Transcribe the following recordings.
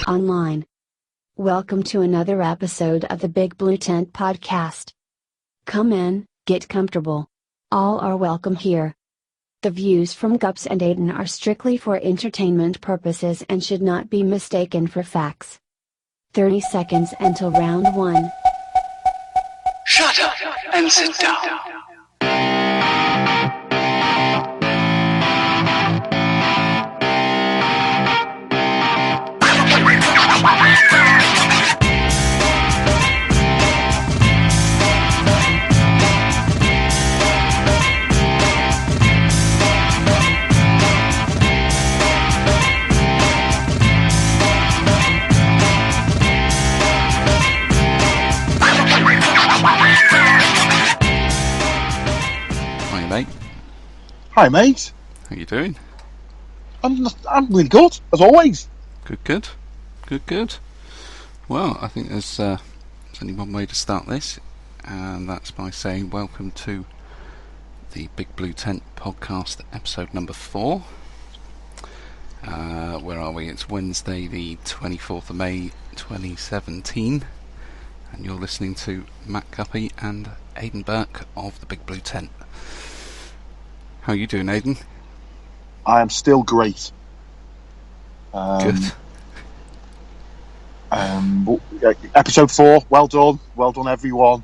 online. Welcome to another episode of the Big Blue Tent podcast. Come in, get comfortable. All are welcome here. The views from Gups and Aiden are strictly for entertainment purposes and should not be mistaken for facts. 30 seconds until round 1. Shut up and sit down. Hi mate. How you doing? I'm really good, as always. Good. Well, I think there's only one way to start this, and that's by saying welcome to the Big Blue Tent podcast, episode number 4. Where are we? It's Wednesday the 24th of May 2017, and you're listening to Matt Guppy and Aidan Burke of the Big Blue Tent. How are you doing, Aidan? I am still great. Good. Episode 4, well done everyone.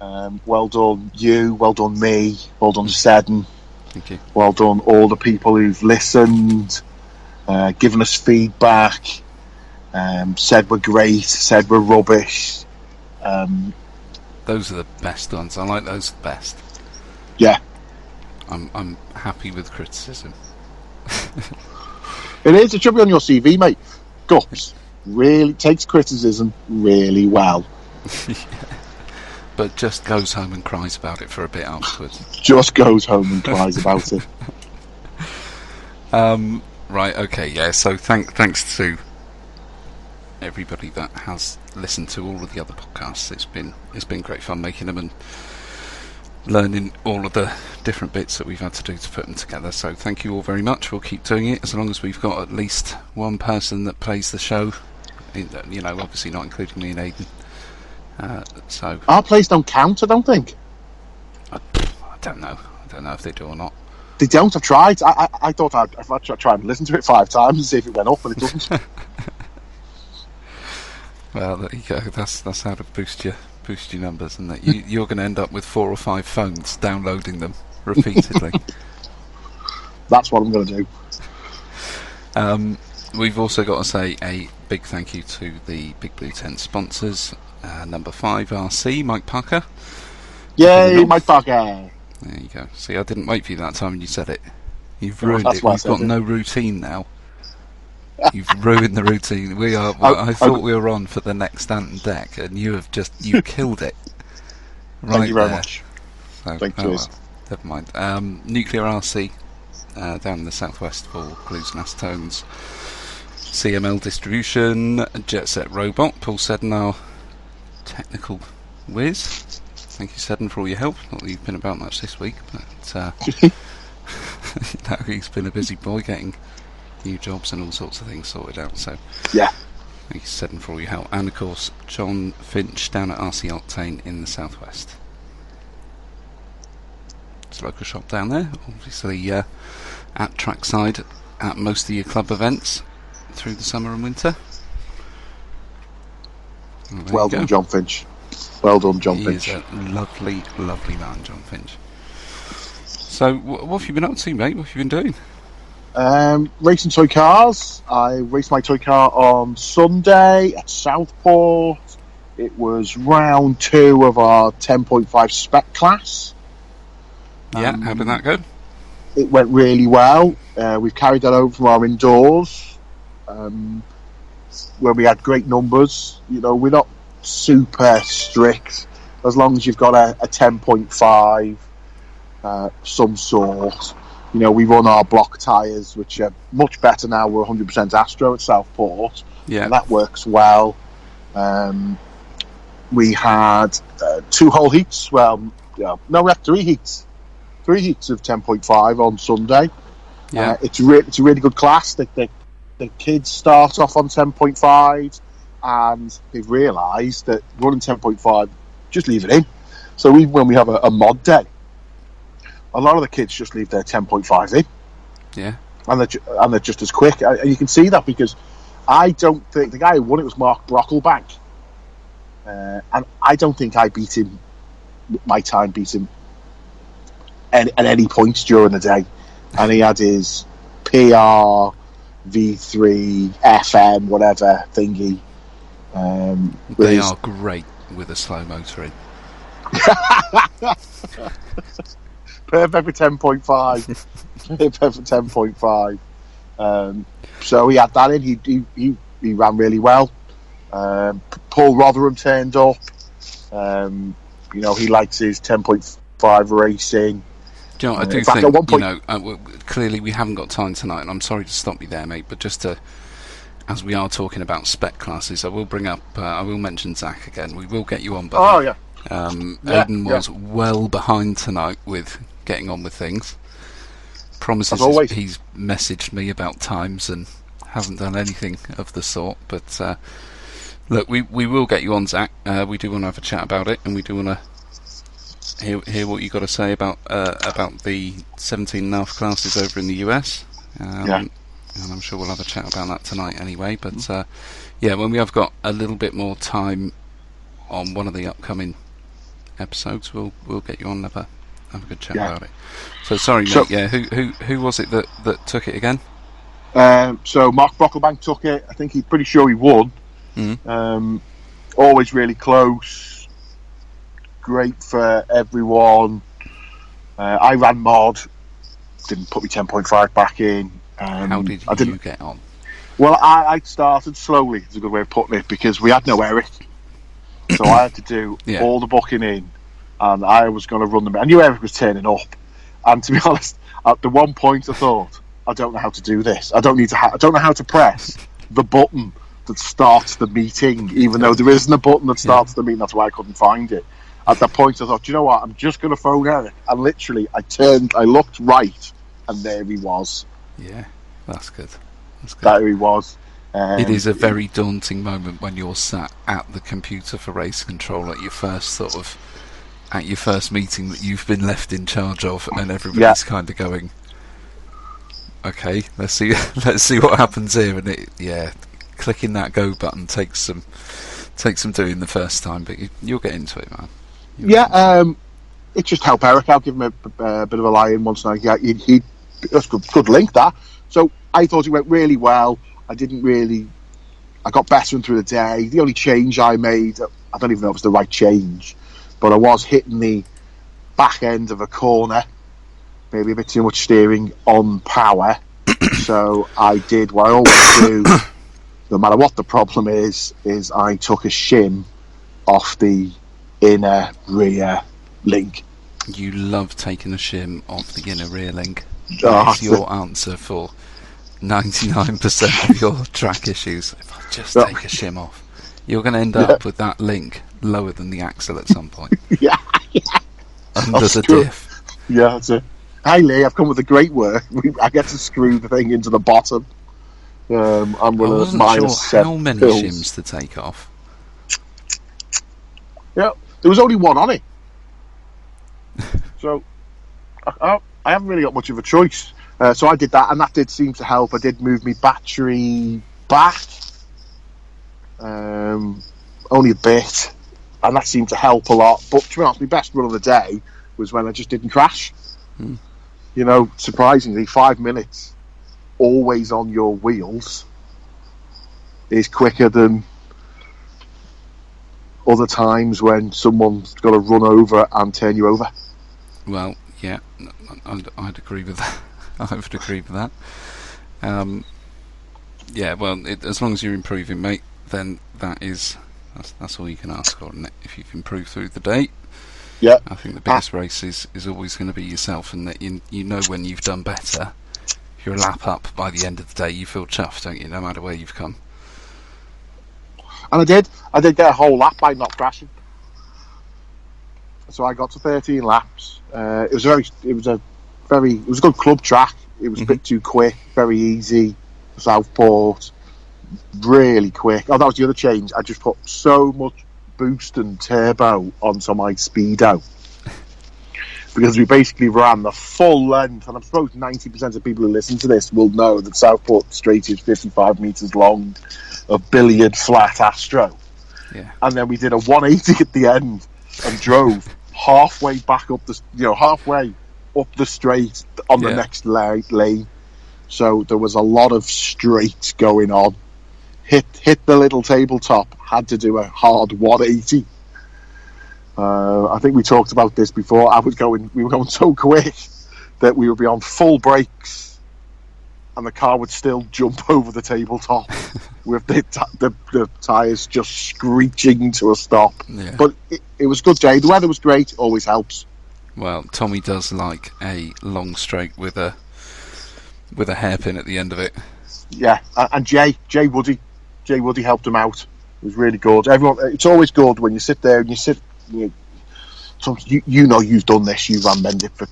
Well done you, well done me, well done Seddon. Thank you. Well done all the people who've listened, given us feedback, said we're great, said we're rubbish. Those are the best ones. I like those the best. Yeah. I'm happy with criticism. It is. It should be on your CV, mate. Gups really takes criticism really well. Yeah. But just goes home and cries about it for a bit afterwards. Just goes home and cries about it. Right. Okay. Yeah. So thanks to everybody that has listened to all of the other podcasts. It's been great fun making them and learning all of the different bits that we've had to do to put them together, so thank you all very much. We'll keep doing it as long as we've got at least one person that plays the show, obviously not including me and Aidan. So our plays don't count, I don't think. I don't know if they do or not. They don't. I've tried. I thought I'd try and listen to it 5 times and see if it went up, but it doesn't. Well, there you go. That's how to boost your numbers, and that you're going to end up with 4 or 5 phones downloading them repeatedly. That's what I'm going to do. We've also got to say a big thank you to the Big Blue Tent sponsors. Number 5 RC, Mike Parker. Yay, Mike Parker! There you go. See, I didn't wait for you that time when you said it. You've ruined it. We've got no routine now. You've ruined the routine. I thought we were on for the next Ant and Deck, and you've killed it. Right. Thank you very much. So, Thank you. Well, never mind. Nuclear RC down in the southwest for glues and acetones. CML distribution. Jet Set Robot. Paul Seddon, our technical whiz. Thank you, Seddon, for all your help. Not that you've been about much this week, but he's been a busy boy getting new jobs and all sorts of things sorted out, so yeah, thank you, Seddon, for all your help. And of course John Finch down at RC Octane in the southwest. It's a local shop down there, obviously at trackside at most of your club events through the summer and winter. Well done, John Finch. Well done, John Finch. He's a lovely man, John Finch. So what have you been up to, mate? What have you been doing? Racing toy cars. I raced my toy car on Sunday at Southport. It was round 2 of our 10.5 spec class. Yeah, how did that go? It went really well. We've carried that over from our indoors, where we had great numbers. We're not super strict. As long as you've got a 10.5, some sort. We run our block tyres, which are much better now. We're 100% Astro at Southport. Yeah. And that works well. We had 2 whole heats. Well, yeah, no, we had 3 heats. 3 heats of 10.5 on Sunday. Yeah. It's a really good class. They the kids start off on 10.5 and they've realised that running 10.5, just leave it in. So even when we have a mod day, a lot of the kids just leave their 10.5 in. Yeah. And they're just as quick. And you can see that because I don't think the guy who won it was Mark Brocklebank. And I don't think I beat him, my time beat him at any point during the day. And he had his PR, V3, FM, whatever thingy. They are great with a slow motor in. Perfect for 10.5. Perfect for 10.5. So he had that in. He ran really well. Paul Rotherham turned up. He likes his 10.5 racing. Do you know what, I do fact, think, at one point, clearly we haven't got time tonight, and I'm sorry to stop you there, mate, but just to, as we are talking about spec classes, I will bring up, I will mention Zach again. We will get you on, buddy. Oh, yeah. Aidan was well behind tonight with getting on with things. Promises he's messaged me about times and hasn't done anything of the sort, but look, we will get you on, Zach. We do want to have a chat about it, and we do want to hear what you got to say about the 17.5 classes over in the US. And I'm sure we'll have a chat about that tonight anyway. But when we have got a little bit more time on one of the upcoming episodes, we'll get you on and have a good chat about it. So sorry, mate. Who was it that took it again? So Mark Brocklebank took it. I think he's pretty sure he won. Always really close. Great for everyone. I ran mod. Didn't put me 10.5 back in. How did you get on? Well, I started slowly. It's a good way of putting it because we had no Eric, so I had to do all the booking in, and I was going to run them. I knew Eric was turning up, and to be honest, at the one point I thought, I don't know how to do this. I don't know how to press the button that starts the meeting, even though there isn't a button that starts the meeting. That's why I couldn't find it. At that point, I thought, do you know what? I'm just going to phone Eric. And literally, I looked right, and there he was. Yeah, that's good. There he was. It is a very daunting moment when you're sat at the computer for race control at your first meeting that you've been left in charge of, and everybody's kind of going, okay, let's see what happens here. And clicking that go button takes some doing the first time, but you'll get into it, man. It just helped Eric. I'll give him a bit of a lie-in once now. That's good link, that. So I thought it went really well. I got better through the day. The only change I made, I don't even know if it was the right change, but I was hitting the back end of a corner, maybe a bit too much steering on power. So I did what I always do, no matter what the problem is I took a shim off the inner rear link. You love taking a shim off the inner rear link. That's your answer for 99% of your track issues. If I just take a shim off, you're going to end up with that link lower than the axle at some point. Under the diff. Yeah, that's it. Hi Lee, I've come with a great work. I get to screw the thing into the bottom. I'm I wasn't sure how many shims to take off. Yeah, there was only one on it. So I haven't really got much of a choice. So I did that, and that did seem to help. I did move my battery back, only a bit, and that seemed to help a lot. But to be honest, my best run of the day was when I just didn't crash. Surprisingly, 5 minutes always on your wheels is quicker than other times when someone's got to run over and turn you over. Well, yeah, I'd agree with that. I would agree with that. As long as you're improving, mate, then that's all you can ask for, isn't it? If you've improved through the day, I think the biggest race is always going to be yourself, and that you know when you've done better. If you're a lap up by the end of the day, you feel chuffed, don't you? No matter where you've come. And I did get a whole lap by not crashing. So I got to 13 laps. It was a good club track. It was a bit too quick, very easy. Southport, really quick. Oh, that was the other change. I just put so much boost and turbo onto my Speedo because we basically ran the full length, and I suppose 90% of people who listen to this will know that Southport Straight is 55 metres long, a billiard flat Astro. Yeah. And then we did a 180 at the end and drove halfway back up halfway up the straight on the next lane. So there was a lot of straight going on. Hit the little tabletop, had to do a hard 180. I think we talked about this before. We were going so quick that we would be on full brakes and the car would still jump over the tabletop with the tyres just screeching to a stop. Yeah. But it was a good day. The weather was great, always helps. Well, Tommy does like a long straight with a hairpin at the end of it. Yeah, and Jay Woody helped him out. It was really good. It's always good when you sit there and you've done this. You ran Mendip for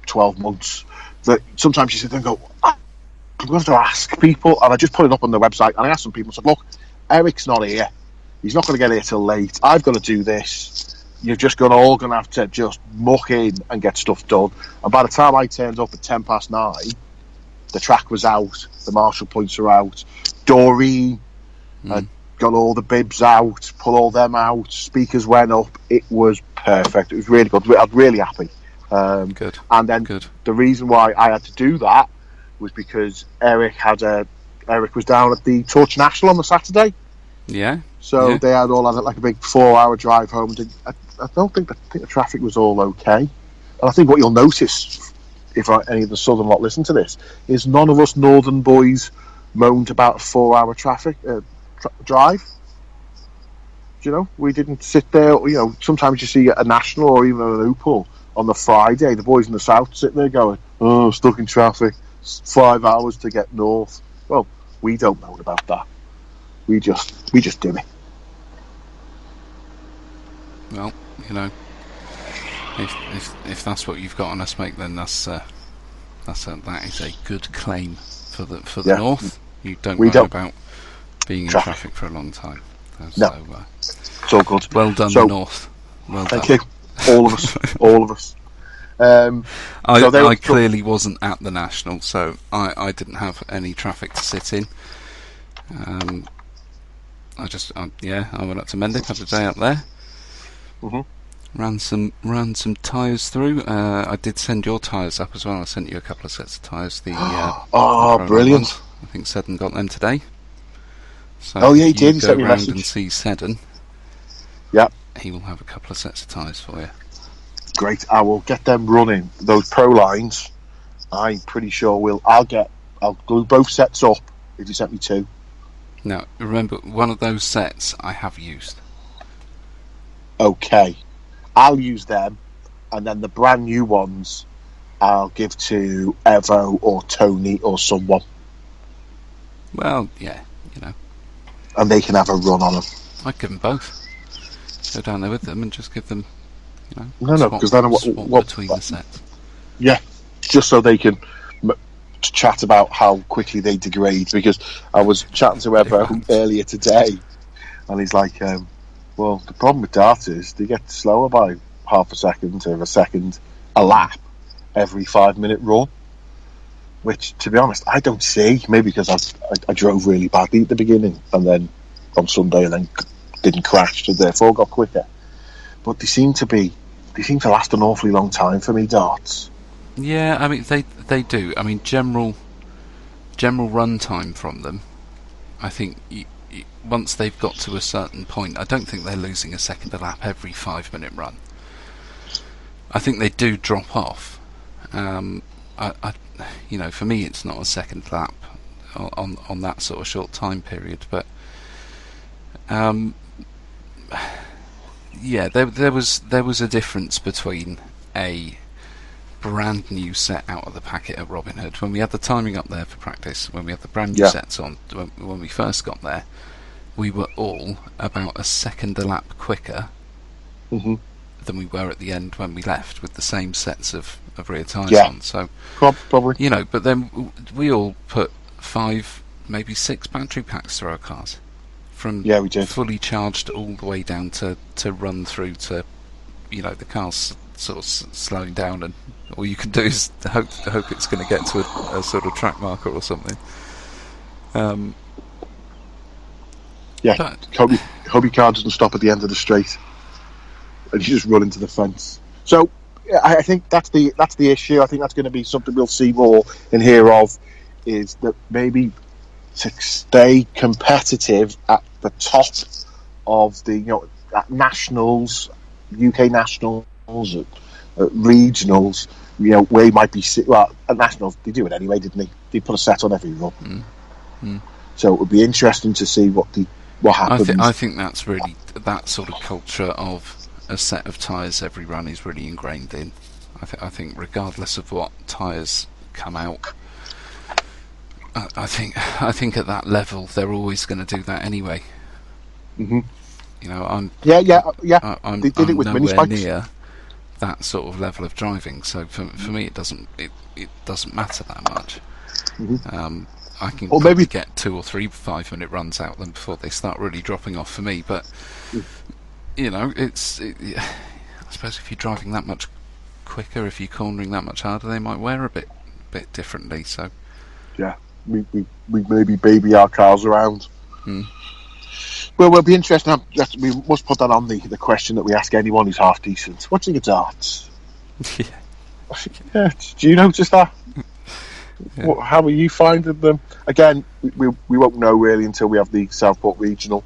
12 months. That sometimes you sit there and go, I'm going to have to ask people, and I just put it up on the website, and I asked some people, I said, look, Eric's not here. He's not going to get here till late. I've got to do this. You're just all going to have to just muck in and get stuff done. And by the time I turned up at 9:10, the track was out, the marshal points are out, Doreen had got all the bibs out, put all them out, speakers went up. It was perfect. It was really good. I was really happy. Good. And then the reason why I had to do that was because Eric was down at the Touch National on the Saturday. Yeah. So they had like a big 4-hour drive home. I think the traffic was all okay. And I think what you'll notice, if any of the southern lot listen to this, is none of us northern boys moaned about a 4-hour traffic drive. We didn't sit there. Sometimes you see a national or even an Opal on the Friday, the boys in the south sitting there going, "Oh, stuck in traffic. 5 hours to get north." Well, we don't moan about that. We just do it. Well, if that's what you've got on us, mate, then that is a good claim for the north. You don't worry about being in traffic for a long time. No, it's all good. Well done, the north. Well thank done. you, all of us. I clearly wasn't at the national, so I didn't have any traffic to sit in. I went up to Mendip, had a day up there. Ran some tyres through. I did send your tyres up as well. I sent you a couple of sets of tyres. The brilliant! Ones. I think Seddon got them today. So he did. He sent me a message. And see Seddon. Yeah, he will have a couple of sets of tyres for you. Great. I will get them running. Those Pro lines, I'm pretty sure I'll glue both sets up if you sent me 2. Now, remember, one of those sets I have used. Okay. I'll use them, and then the brand new ones I'll give to Evo or Tony or someone. Well, yeah, And they can have a run on them. I'd give them both. Go down there with them and just give them, No, because then what between the sets. Yeah, just so they can chat about how quickly they degrade. Because I was chatting to Evo earlier today, and he's like, well, the problem with darts is they get slower by half a second to a second a lap every 5-minute run. Which, to be honest, I don't see. Maybe because I drove really badly at the beginning, and then on Sunday, and then didn't crash, so therefore got quicker. But they seem to last an awfully long time for me, darts. Yeah, I mean they do. I mean general run time from them. I think once they've got to a certain point, I don't think they're losing a second a lap every 5-minute run. I think they do drop off. For me, it's not a second lap on that sort of short time period, but there was a difference between a brand new set out of the packet at Robin Hood when we had the timing up there for practice, when we had the brand new sets on when we first got there. We were all about a second a lap quicker than we were at the end when we left with the same sets of rear tyres on. So probably. But then we all put 5, maybe 6 battery packs through our cars. From we did. fully charged all the way down to run through to, the car's sort of slowing down, and all you can do is hope it's going to get to a sort of track marker or something. Hope your car doesn't stop at the end of the straight and you just run into the fence. So I think that's the issue. I think that's going to be something we'll see more and hear of, is that maybe to stay competitive at the top of the at nationals, UK nationals, at regionals, where might be at nationals they do it anyway, didn't they? They put a set on every run. So it would be interesting to see what happens. I think that's really, that sort of culture of a set of tyres every run is really ingrained in. I think regardless of what tyres come out, I think at that level they're always going to do that anyway. Mm-hmm. I'm they did it with mini nowhere spikes. near that sort of level of driving. So for me, it doesn't matter that much. Mm-hmm. I can Or probably maybe get 2 or 3 5-minute runs out of them before they start really dropping off for me. But I suppose if you're driving that much quicker, if you're cornering that much harder, they might wear a bit differently. So we maybe baby our cars around. Well, it'll be interesting. We must put that on the question that we ask anyone who's half decent. What's in your darts? Yeah. Do you notice that? Yeah. How are you finding them? Again, we won't know really until we have the Southport Regional,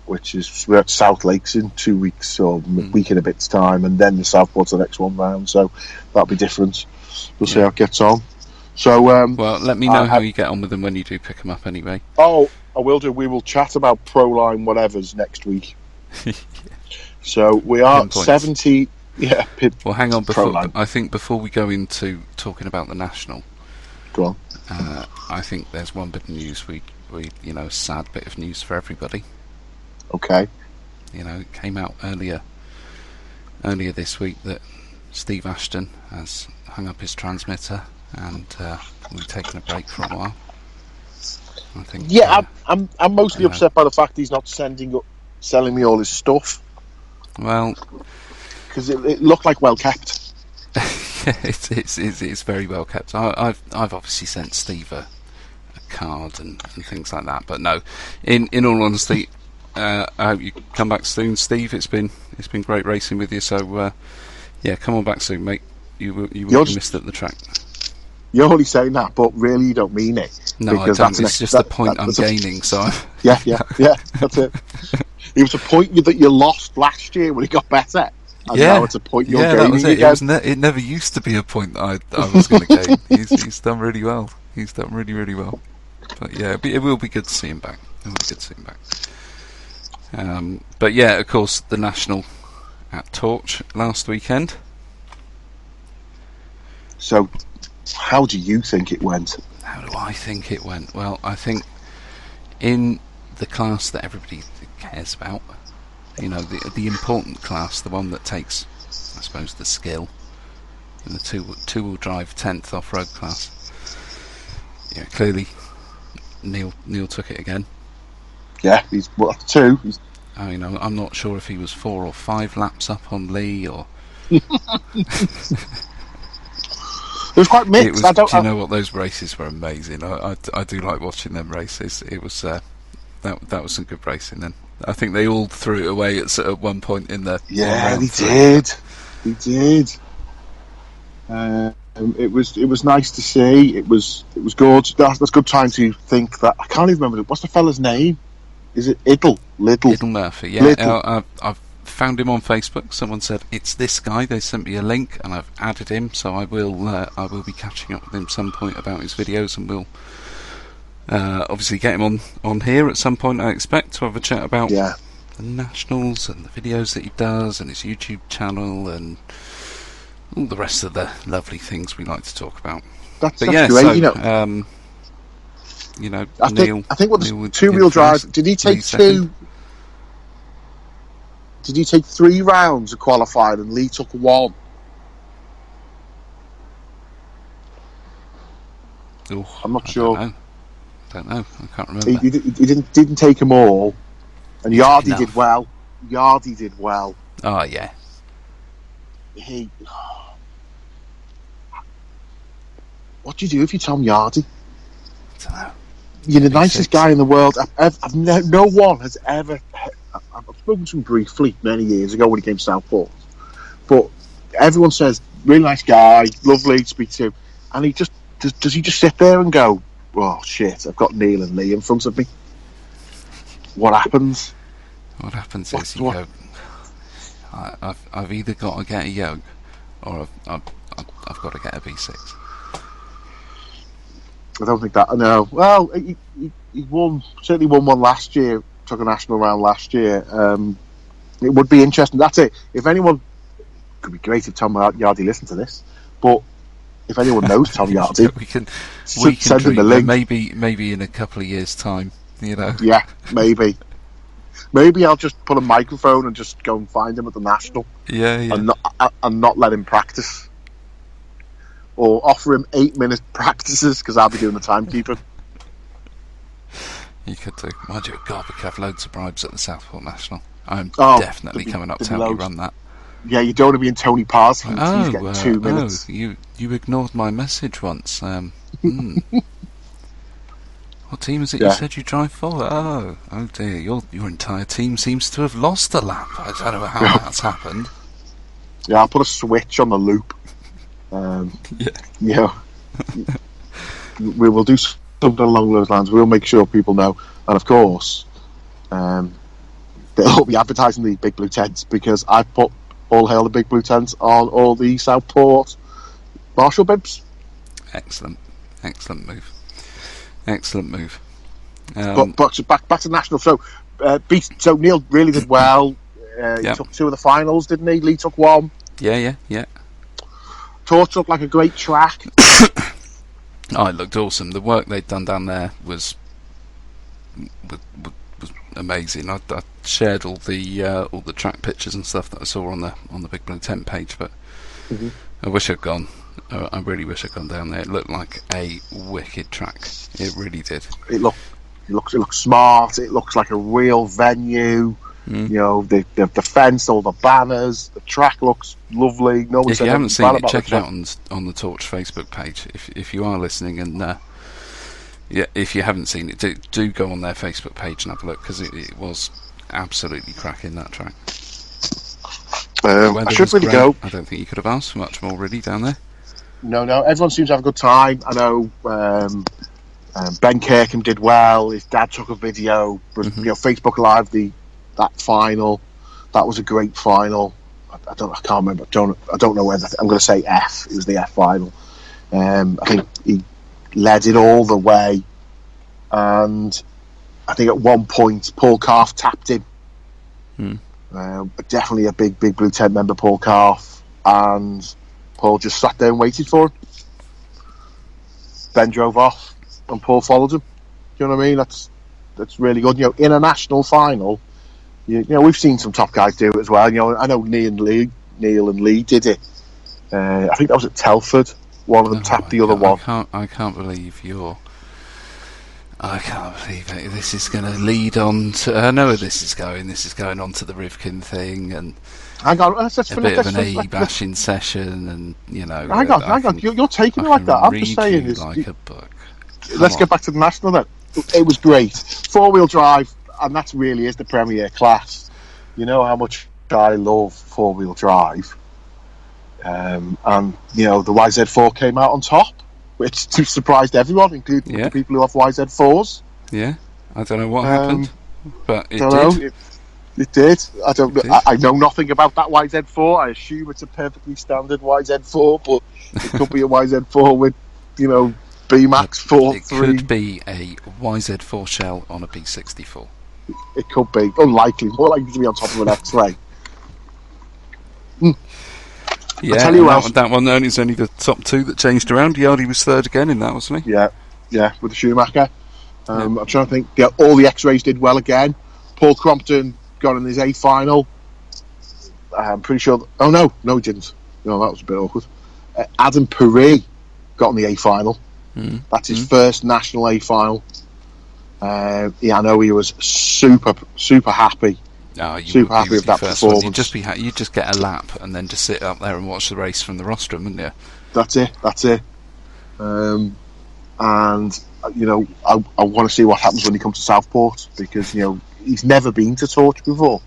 which is we're at South Lakes in 2 weeks or week and a bit's time, and then the Southport's the next one round. So that'll be different. We'll see how it gets on. So, well, let me know how you get on with them when you do pick them up, anyway. Oh, I will do. We will chat about Proline whatever's next week. So we are 70. Yeah. Well, hang on. I think before we go into talking about the national, go on. I think there's one bit of news. We sad bit of news for everybody. Okay. It came out earlier this week that Steve Ashton has hung up his transmitter, and we've taken a break for a while. I think. Yeah, I'm mostly upset by the fact he's not selling me all his stuff. Well, because it looked like well kept. it's very well kept. I've obviously sent Steve a card and things like that. But no, in all honesty, I hope you come back soon, Steve. It's been great racing with you. So come on back soon, mate. You will be missed at the track. You're only saying that, but really you don't mean it. No, I don't. It's just the point I'm gaining. So yeah, that's it. It was a point that you lost last year when it got better. And now it's a point you're gaining. That was it. Again. It never used to be a point that I was going to gain. He's done really well. He's done really, really well. But yeah, it will be good to see him back. But yeah, of course, the National at Torch last weekend. So, how do you think it went? How do I think it went? Well, I think in the class that everybody cares about, the important class, the one that takes, I suppose, the skill, in the two-wheel drive 10th off-road class. Yeah, clearly, Neil took it again. Yeah, he's 2. I'm not sure if he was 4 or 5 laps up on Lee or. It was quite mixed. Do you know what? Those races were amazing. I do like watching them races. It was that was some good racing. Then I think they all threw it away at one point in the. Yeah, they did. They did. It was nice to see. It was good. That's good time to think that. I can't even remember what's the fella's name. Is it Little Murphy? Yeah, I've found him on Facebook. Someone said it's this guy. They sent me a link, and I've added him. So I will be catching up with him some point about his videos, and we'll obviously get him on here at some point. I expect to have a chat about the nationals and the videos that he does, and his YouTube channel, and all the rest of the lovely things we like to talk about. That's great. So, I think what the two-wheel drive. Did he take 2? Did he take 3 rounds of qualified and Lee took 1? Ooh, I'm not I sure. Don't know. I can't remember. He didn't take them all, and He took Yardy enough. did well. Yardy did well. Oh yeah. What do you do if you're Tom Yardy? I don't know. You're the B6. nicest guy in the world. No one has ever. I've spoken to him briefly many years ago when he came to Southport, but everyone says really nice guy, lovely to speak to, and he just does he just sit there and go, "Oh shit, I've got Neil and Lee in front of me." What happens? What happens is you go. I've either got to get a yoke, or I've got to get a B6. I don't think that. No. Well, he certainly won one last year. Took a national round last year. It would be interesting. That's it. If anyone, it could be great if Tom Yardy listened to this. But if anyone knows Tom Yardy, we can send him the dream. link. Maybe in a couple of years' time, you know. Yeah, maybe. Maybe I'll just put a microphone and just go and find him at the national. Yeah. And not let him practice. Or offer him 8-minute practices because I'll be doing the timekeeping. You could do. Mind you, God, we could have loads of bribes at the Southport National. I'm definitely coming up to help you run that. Yeah, you don't want to be in Tony Parr's heat. He's getting 2 minutes. You ignored my message once. What team is it you said you drive for? Oh dear, your entire team seems to have lost a lap. I don't know how that's happened. Yeah, I'll put a switch on the loop. We will do something along those lines. We'll make sure people know, and of course, they'll be advertising the Big Blue Tents because I've put All Hail the Big Blue Tents on all the Southport Marshall bibs. Excellent move. But back to national. So Neil really did well. He took 2 of the finals, didn't he? Lee took 1. Yeah. Torch looked like a great track. It looked awesome. The work they'd done down there was amazing. I shared all the track pictures and stuff that I saw on the Big Blue Tent page, but I wish I'd gone. I really wish I'd gone down there. It looked like a wicked track. It really did. It looks smart. It looks like a real venue. You know, the fence, all the banners, the track looks lovely. No one if you haven't seen it, check it out on the Torch Facebook page. If you are listening, and if you haven't seen it, do go on their Facebook page and have a look because it was absolutely cracking, that track. I should really go. I don't think you could have asked for much more really down there. No, everyone seems to have a good time. I know Ben Kirkham did well. His dad took a video. Facebook Live that final. That was a great final. I can't remember. I don't know whether I'm going to say F. It was the F final. I think he led it all the way, and I think at one point Paul Calf tapped him. Definitely a big Blue Tent member, Paul Calf, and Paul just sat there and waited for him. Ben drove off, and Paul followed him. Do you know what I mean? That's really good. You know, in a national final, you know we've seen some top guys do it as well. You know, I know Neil and Lee did it. I think that was at Telford. One of them tapped the other one. I can't believe I can't believe it. This is going to lead on to. I know where this is going. This is going on to the Rivkin thing and. Hang on, let's a bit of an A bashing session, and you know. Hang on. You're taking it like that. I'm just saying this. Like a book. Let's get back to the national then. It was great. 4-wheel drive, and that really is the premier class. You know how much I love 4-wheel drive, and you know the YZ4 came out on top, which surprised everyone, including the people who have YZ4s. Yeah, I don't know what happened, but it did. It did. I know nothing about that YZ4. I assume it's a perfectly standard YZ4, but it could be a YZ4 with, you know, B-Max 4.3. It could be a YZ4 shell on a B64. It could be. Unlikely. More likely to be on top of an X-Ray. Yeah, tell you that one only is only the top 2 that changed around. Yardy was 3rd again in that, wasn't he? Yeah, with the Schumacher. I'm trying to think. Yeah, all the X-Rays did well again. Paul Crompton got in his A final. I'm pretty sure. Oh no, he didn't. No, that was a bit awkward. Adam Perret got in the A final. That's his first National A final. I know he was super happy. Oh, you Super would happy be with your that first one. performance. You'd just get a lap and then just sit up there and watch the race from the rostrum, wouldn't you? That's it. And I want to see what happens when he comes to Southport, because he's never been to Torch before.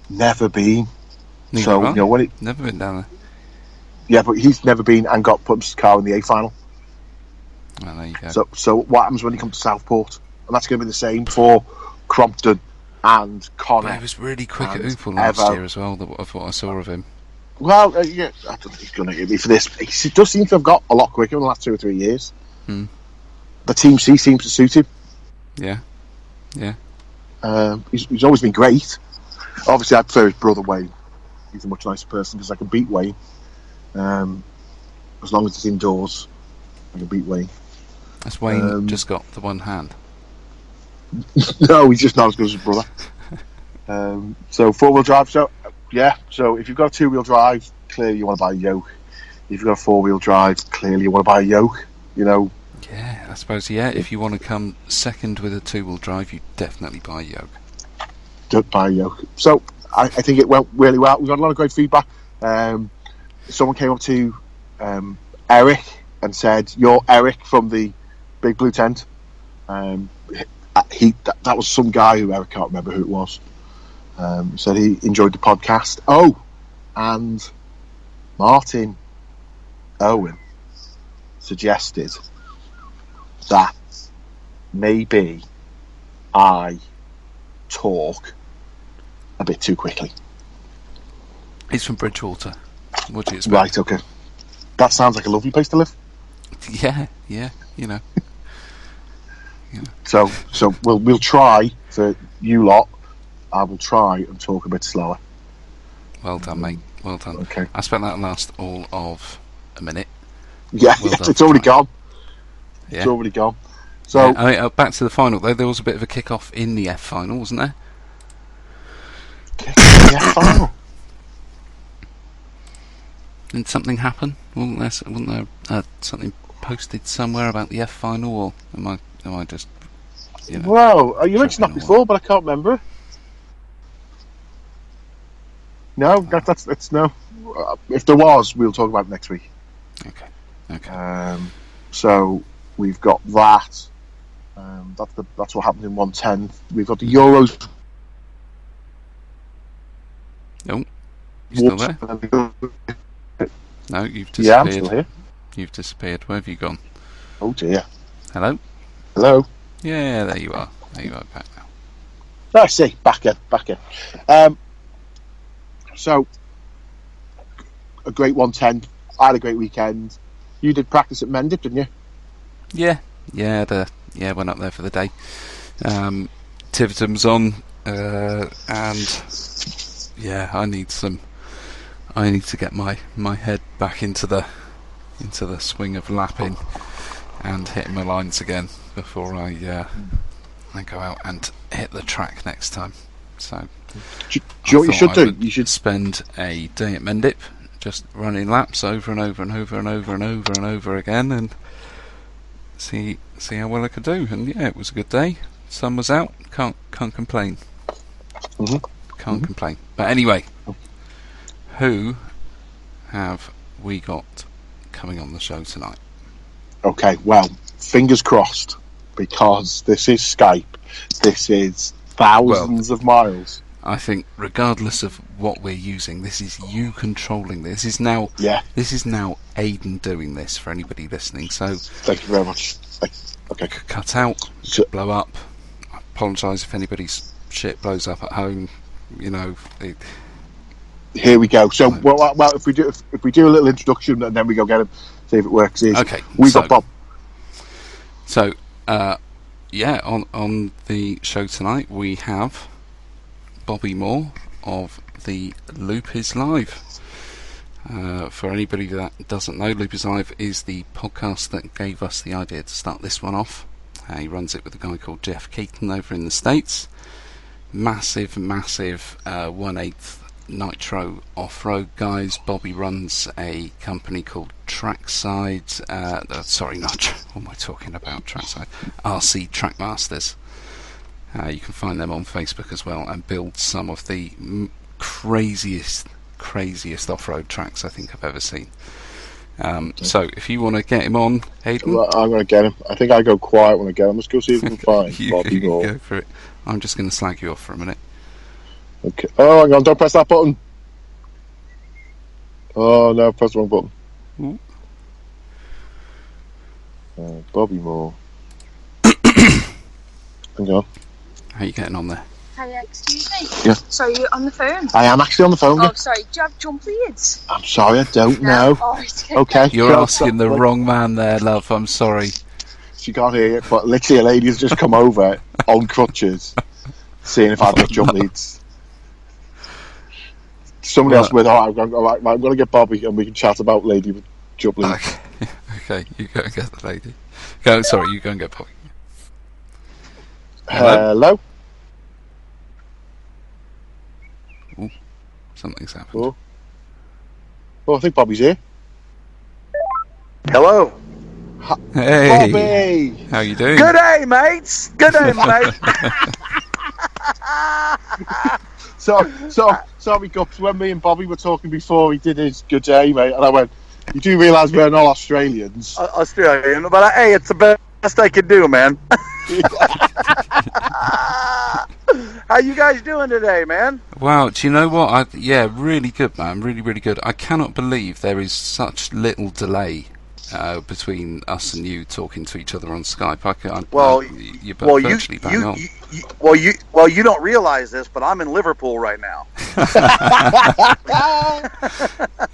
Never been. Neither have I. when it, Never been down there. yeah, but he's never been and got put his car in the A final. Well, there you go. So what happens when he comes to Southport? And that's going to be the same for Crompton and Connor. But he was really quick at Oupel last year as well, of what I saw of him. Well, yeah, I don't think he's going to get me for this. He does seem to have got a lot quicker in the last 2 or 3 years. The Team C seems to suit him. Yeah. He's always been great. Obviously, I prefer his brother Wayne. He's a much nicer person because I can beat Wayne. As long as it's indoors, I can beat Wayne. Has Wayne just got the one hand? No, he's just not as good as his brother. So 4-wheel drive. So if you've got a 2-wheel drive, clearly you want to buy a yoke. If you've got a 4-wheel drive, clearly you want to buy a yoke. Yeah, I suppose. Yeah, if you want to come second with a 2-wheel drive, you definitely buy a yoke. Don't buy a yoke. So I think it went really well. We got a lot of great feedback. Someone came up to Eric and said, "You're Eric from the Big Blue Tent." That was some guy who I can't remember who it was. Said he enjoyed the podcast. Oh, and Martin Owen suggested that maybe I talk a bit too quickly. He's from Bridgewater. What do you expect? Right, okay. That sounds like a lovely place to live. Yeah. So we'll try for you lot. I will try and talk a bit slower. Well done, mate. Well done. Okay. I spent that last all of a minute. Yeah, well done, it's already gone. Yeah. It's already gone. So back to the final though. There was a bit of a kick-off in the F final, wasn't there? F final. Did something happen? Wasn't there something posted somewhere about the F final, or am I just? Well, you mentioned that before, but I can't remember. No, that's no. If there was, we'll talk about it next week. Okay. So we've got that. That's what happened in 110. We've got the Euros. No, you still there? No, you've disappeared. Yeah, I'm still here. You've disappeared. Where have you gone? Oh dear. Hello? Yeah, there you are. Back now. I see. Back in. So, a great 110. I had a great weekend. You did practice at Mendip, didn't you? Yeah. Went up there for the day. Tiverton's on, and yeah, I need to get my head back into the swing of lapping and hitting my lines again before I go out and hit the track next time. So do you know what you should do? You should spend a day at Mendip just running laps over and over and over and over and over and over again, and see how well I could do. And yeah, it was a good day. Sun was out. Can't complain. Can't complain. But anyway, who have we got coming on the show tonight? Okay, well, fingers crossed, because this is Skype. This is thousands of miles. I think, regardless of what we're using, this is you controlling this. This is now Aidan doing this for anybody listening. So, thank you very much. Okay. Cut out, blow up. I apologise if anybody's shit blows up at home. Here we go. So, well, if we do a little introduction and then we go get him, see if it works. Okay. We've got Bob. So, on the show tonight we have Bobby Moore of the Loop is Live. For anybody that doesn't know, Loop is Live is the podcast that gave us the idea to start this one off. He runs it with a guy called Jeff Keaton over in the States. Massive 1/8 Nitro Off-Road guys. Bobby runs a company called Trackside. Sorry, not. What am I talking about? Trackside. RC Trackmasters. You can find them on Facebook as well, and build some of the craziest off-road tracks I think I've ever seen. So if you want to get him on, Hayden, Well, I'm going to get him. I think I go quiet when I get him. Let's go see if we can find you Bobby Moore. go for it. I'm just going to slag you off for a minute. Okay. Oh, hang on! Don't press that button. Oh no! Press the wrong button. Ooh. Bobby Moore. Hang on. How are you getting on there? Hi, excuse me. Yeah. Sorry, you're on the phone. I am actually on the phone. Oh, sorry. Do you have jump leads? I'm sorry, I don't know. Oh, it's Okay. You're go, asking the wrong man there, love. I'm sorry. She can't hear it, but literally a lady's just come over on crutches, seeing if I've got jump leads. Somebody else with, I'm going to get Bobby and we can chat about lady with jump leads. Okay, you go and get the lady. Sorry, you go and get Bobby. Hello? Ooh, something's happened. Oh, I think Bobby's here. Hello. Hey, Bobby! how you doing? Good day, mates. Good day, mate. Sorry, Gups, when me and Bobby were talking before he did his good day, mate, and I went, you do realise we're not Australians? Australian, but hey, it's the best I can do, man. How you guys doing today, man? Wow, do you know what? Really good, man. Really, really good. I cannot believe there is such little delay between us and you talking to each other on Skype. You're virtually bang on. You don't realize this, but I'm in Liverpool right now.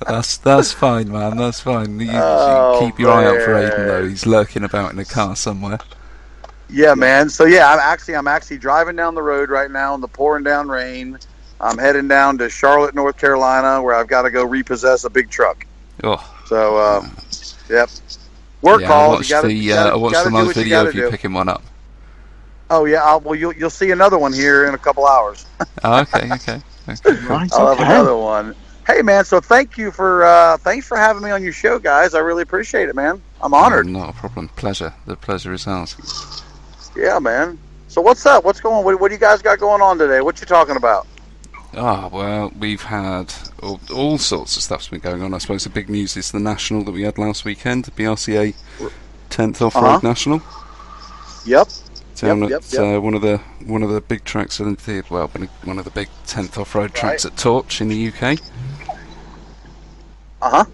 That's fine, man. That's fine. You keep your eye out for Aiden, though. He's lurking about in a car somewhere. Yeah, man. So yeah, I'm actually driving down the road right now in the pouring down rain. I'm heading down to Charlotte, North Carolina, where I've got to go repossess a big truck. Oh. So, yep. Work calls. I watched another video of you picking one up. Oh yeah. You'll see another one here in a couple hours. Okay. Right, I'll have another one. Hey man, so thanks for having me on your show, guys. I really appreciate it, man. I'm honored. Not a problem. Pleasure. The pleasure is ours. Yeah, man. So what's up? What's going on? What do you guys got going on today? What you talking about? Well, we've had all sorts of stuff's been going on. I suppose the big news is the National that we had last weekend, the BRCA 10th Off-Road National. Yep. Down at one of the big tracks in the one of the big 10th Off-Road tracks at Torch in the UK. I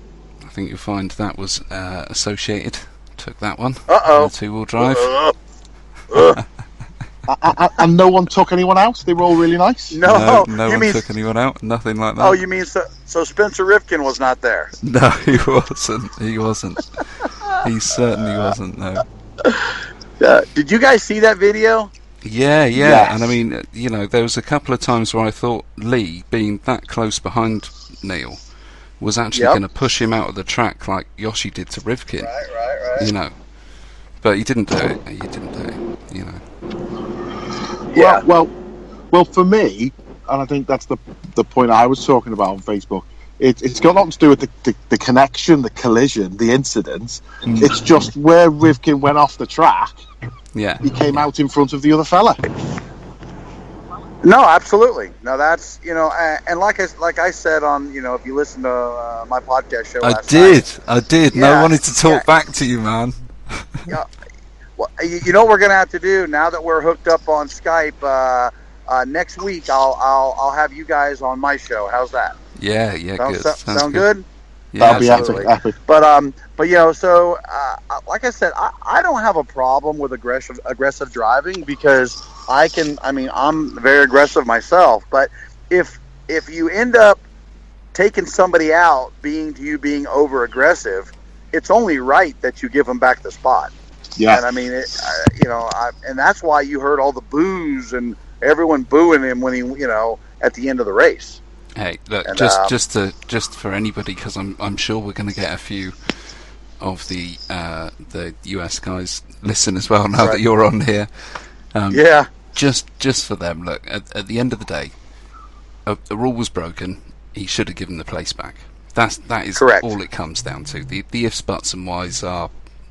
think you'll find that was Associated. Took that one. The two-wheel drive. And no one took anyone out? They were all really nice? No one took anyone out? Nothing like that. Oh, you mean so Spencer Rifkin was not there? No, he wasn't. He certainly wasn't, no. Did you guys see that video? Yeah. Yes. And I mean, there was a couple of times where I thought Lee, being that close behind Neil, was actually going to push him out of the track like Yoshi did to Rivkin. Right. But he didn't do it. Yeah. Well, for me, and I think that's the point I was talking about on Facebook, it's got nothing to do with the connection, the collision, the incident. It's just where Rivkin went off the track. Yeah. He came out in front of the other fella. No, absolutely. No, that's and like I said on if you listen to my podcast show, I did. Yeah, No, I wanted to talk back to you, man. Yeah. Well, you know what we're gonna have to do now that we're hooked up on Skype. Next week, I'll have you guys on my show. How's that? Yeah, good. Sound good? Yeah, that'll be epic. But so like I said, I don't have a problem with aggressive driving because I'm very aggressive myself. But if you end up taking somebody out being over aggressive, it's only right that you give them back the spot. Yeah. And I mean, and that's why you heard all the boos and everyone booing him when he, at the end of the race. Hey, look, and, just for anybody, because I'm sure we're going to get a few of the US guys listen as well now that you're on here. Yeah. Just for them, look, at the end of the day, a rule was broken. He should have given the place back. That is Correct. all it comes down to. The ifs, buts, and whys are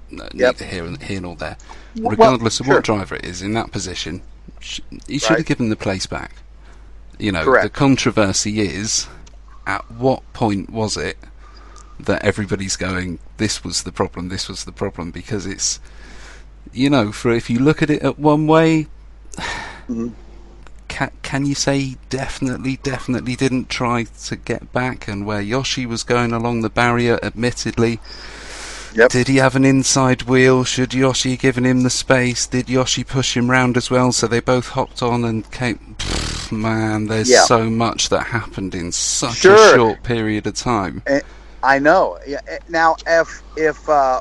neither here nor there. Regardless of what driver it is in that position, he should have given the place back. You know, Correct. the controversy is, at what point was it that everybody's going, this was the problem, because it's, you know, for if you look at it at one way, can you say he definitely didn't try to get back? And where Yoshi was going along the barrier, admittedly, did he have an inside wheel? Should Yoshi have given him the space? Did Yoshi push him round as well? So they both hopped on and came. Man, there's so much that happened in such a short period of time. I know. Yeah. Now, if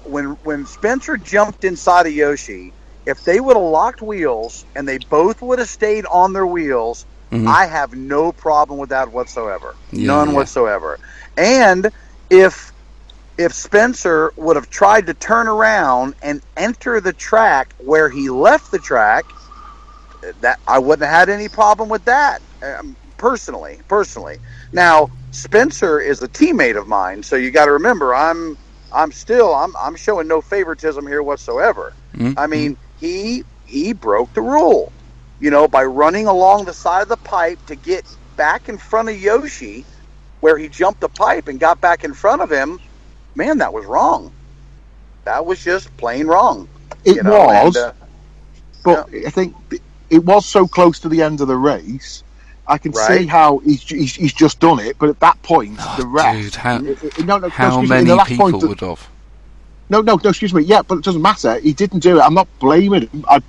when Spencer jumped inside of Yoshi, if they would have locked wheels and they both would have stayed on their wheels, I have no problem with that whatsoever. None whatsoever. And if Spencer would have tried to turn around and enter the track where he left the track, that I wouldn't have had any problem with that. Personally. Now, Spencer is a teammate of mine, so you got to remember, I'm showing no favoritism here whatsoever. I mean, he broke the rule, you know, by running along the side of the pipe to get back in front of Yoshi, where he jumped the pipe and got back in front of him. Man, that was wrong. That was just plain wrong. It was, but I think it was so close to the end of the race. I can see how he's just done it, but at that point, the ref. Dude, how many people would have? No, excuse me. Yeah, but it doesn't matter. He didn't do it. I'm not blaming him. I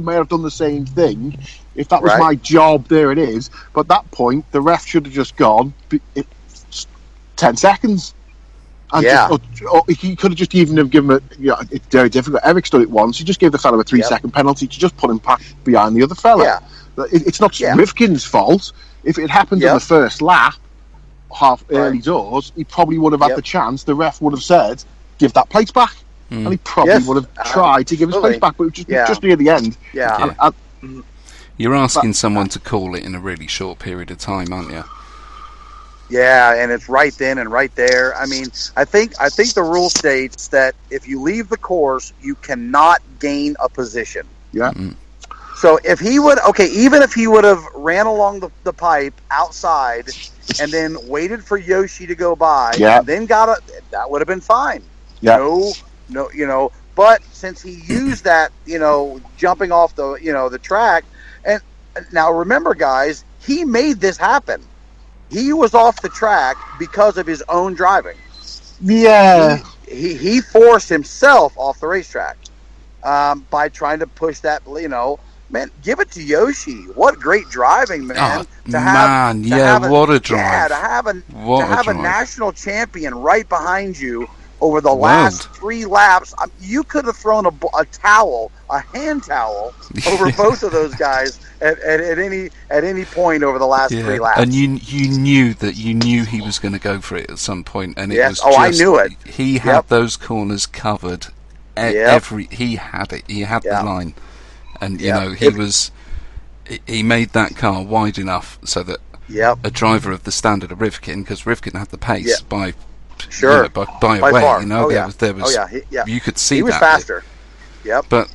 may have done the same thing. If that was my job, there it is. But at that point, the ref should have just gone 10 seconds. And or he could have just even have given it. It's very difficult. Eric's done it once. He just gave the fellow a 3-second penalty to just put him back behind the other fella. Yeah. It's not Rivkin's fault. If it happened on the first lap, early doors, he probably would have had the chance. The ref would have said, give that place back. And he probably would have tried to give his place back, but it was just near the end. You're asking someone to call it in a really short period of time, aren't you? Yeah, and it's right then and right there. I mean, I think the rule states that if you leave the course, you cannot gain a position. Yeah. So if he would, even if he would have ran along the pipe outside and then waited for Yoshi to go by, and then that would have been fine. Yeah. No, but since he used that, jumping off the track, and now remember, guys, he made this happen. He was off the track because of his own driving. Yeah. He forced himself off the racetrack by trying to push that, Man, give it to Yoshi. What great driving, man! What a drive! Yeah, to have a national champion right behind you over the last 3 laps. You could have thrown a hand towel, over both of those guys at any point over the last 3 laps. And you knew he was going to go for it at some point, and it was. I knew it. He had those corners covered. He had it. He had the line. And he made that car wide enough so that a driver of the standard of Rivkin, because Rivkin had the pace by a way, far. There was you could see he was that faster. But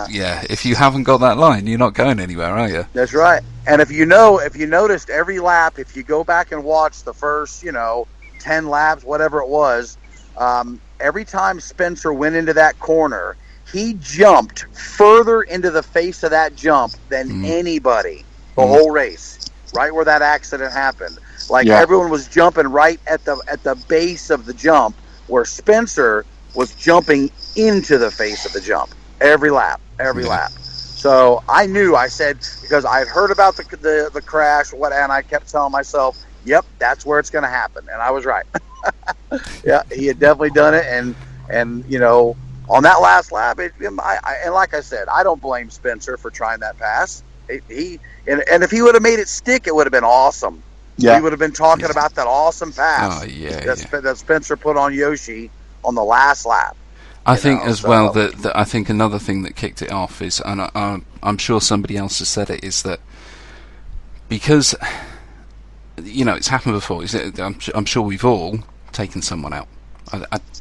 if you haven't got that line, you're not going anywhere, are you? That's right. And if you noticed every lap, if you go back and watch the first 10 laps, whatever it was, every time Spencer went into that corner, he jumped further into the face of that jump than anybody the whole race, right where that accident happened. Everyone was jumping right at the base of the jump, where Spencer was jumping into the face of the jump every lap. So I knew. I said, because I had heard about the crash, and I kept telling myself, "Yep, that's where it's going to happen," and I was right. Yeah, he had definitely done it, and on that last lap, and like I said, I don't blame Spencer for trying that pass. And if he would have made it stick, it would have been awesome. Yeah. We would have been talking about that awesome pass that Spencer put on Yoshi on the last lap. I think that I think another thing that kicked it off is, and I'm sure somebody else has said it, is that because it's happened before. I'm sure we've all taken someone out.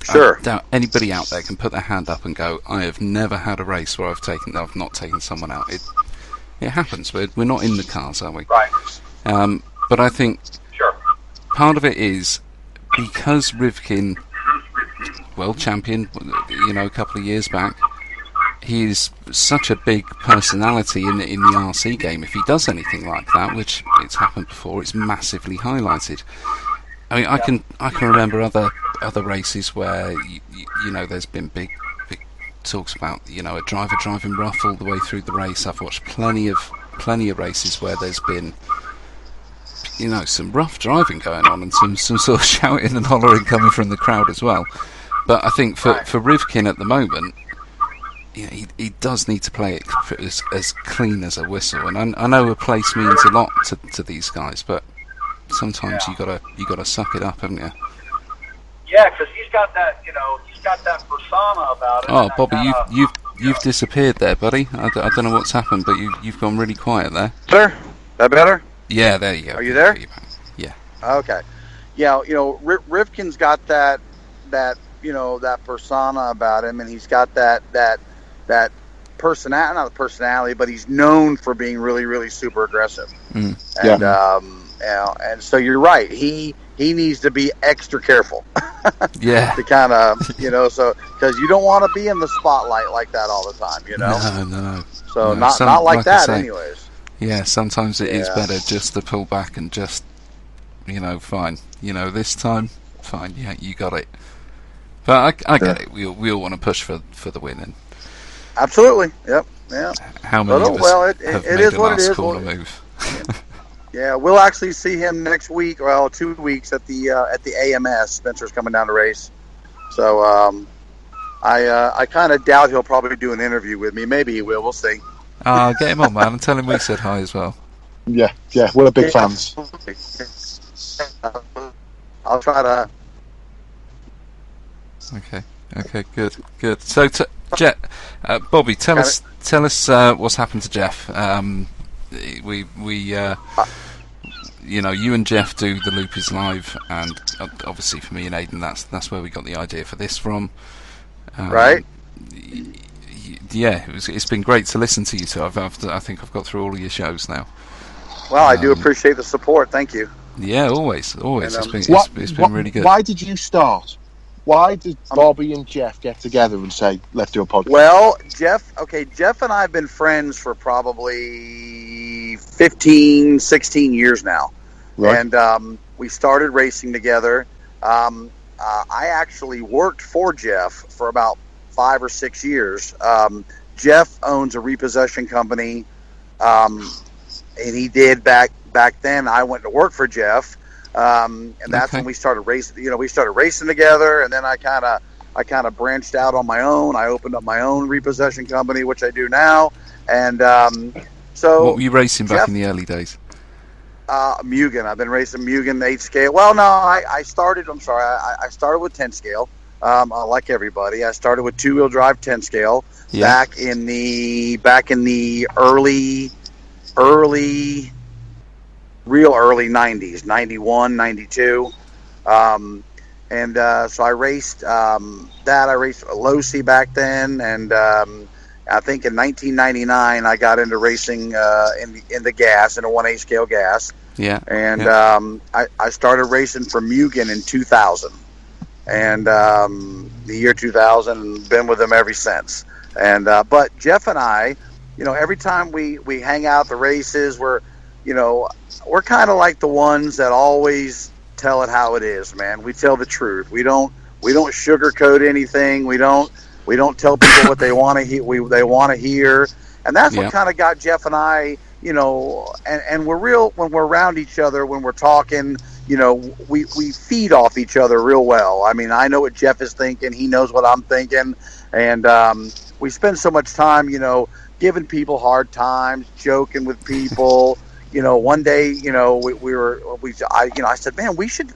Sure. I doubt anybody out there can put their hand up and go, I have never had a race where I've not taken someone out. It happens. We're not in the cars, are we? Right. But I think Sure. part of it is because Rivkin, world champion, a couple of years back, he is such a big personality in the RC game. If he does anything like that, which it's happened before, it's massively highlighted. I mean, I can remember other races where there's been big talks about a driver driving rough all the way through the race. I've watched plenty of races where there's been some rough driving going on and some sort of shouting and hollering coming from the crowd as well. But I think for Rivkin at the moment, he does need to play it as clean as a whistle. And I know a place means a lot to these guys, but sometimes you gotta suck it up, haven't you? Yeah, because he's got that persona about him. Oh, Bobby, you've disappeared there, buddy. I don't know what's happened, but you've gone really quiet there. Sir, that better? Yeah, there you go. Are you there? Yeah. Okay. Yeah, Rivkin's got that persona about him, and he's got that personality, not a personality, but he's known for being really, really super aggressive. Yeah. And and so you're right. He needs to be extra careful. Yeah. To kind of, so because you don't want to be in the spotlight like that all the time, No. So No, not like that, say, anyways. Yeah, sometimes it is better just to pull back and just, fine. This time, fine. Yeah, you got it. But I get it. We all want to push for the win. And absolutely. Yep. Yeah. How many of us have it made is a what it last is. corner move? Yeah, we'll actually see him next week. Well, 2 weeks at the AMS. Spencer's coming down to race, so I kind of doubt he'll probably do an interview with me. Maybe he will. We'll see. Get him on, man, and tell him we said hi as well. Yeah, we're big fans. I'll try to. Okay, good. So, Jeff, Bobby, tell us what's happened to Jeff. You and Jeff do the Loop is Live, and obviously for me and Aidan, that's where we got the idea for this from. Right. Yeah, it's been great to listen to you two. I think I've got through all of your shows now. Well, I do appreciate the support. Thank you. Yeah, always. And, It's been really good. Why did you start? Why did Bobby and Jeff get together and say, let's do a podcast? Well, Jeff and I have been friends for probably 15, 16 years now. Right. And we started racing together. I actually worked for Jeff for about 5 or 6 years. Jeff owns a repossession company, and he did back then. I went to work for Jeff. And that's when we started racing. We started racing together, and then I kind of branched out on my own. I opened up my own repossession company, which I do now. And so, what were you racing back in the early days? Mugen. I've been racing Mugen 8 scale. Well, no, I started. I'm sorry. I started with 10 scale. Like everybody, I started with 2-wheel drive 10 scale back in the early. Real early 90s, 91, 92. So I raced that. I raced Losi back then. And I think in 1999, I got into racing in the gas, in a 1/8 scale gas. Yeah. And I started racing for Mugen in 2000. And the year 2000, and been with them ever since. And but Jeff and I, every time we hang out at the races, we're kind of like the ones that always tell it how it is, man. We tell the truth. We don't sugarcoat anything. We don't tell people what they want to hear. They want to hear, and that's what kind of got Jeff and I, and we're real when we're around each other, when we're talking. We feed off each other real well. I mean, I know what Jeff is thinking. He knows what I'm thinking, and we spend so much time, giving people hard times, joking with people. One day, I said, man, we should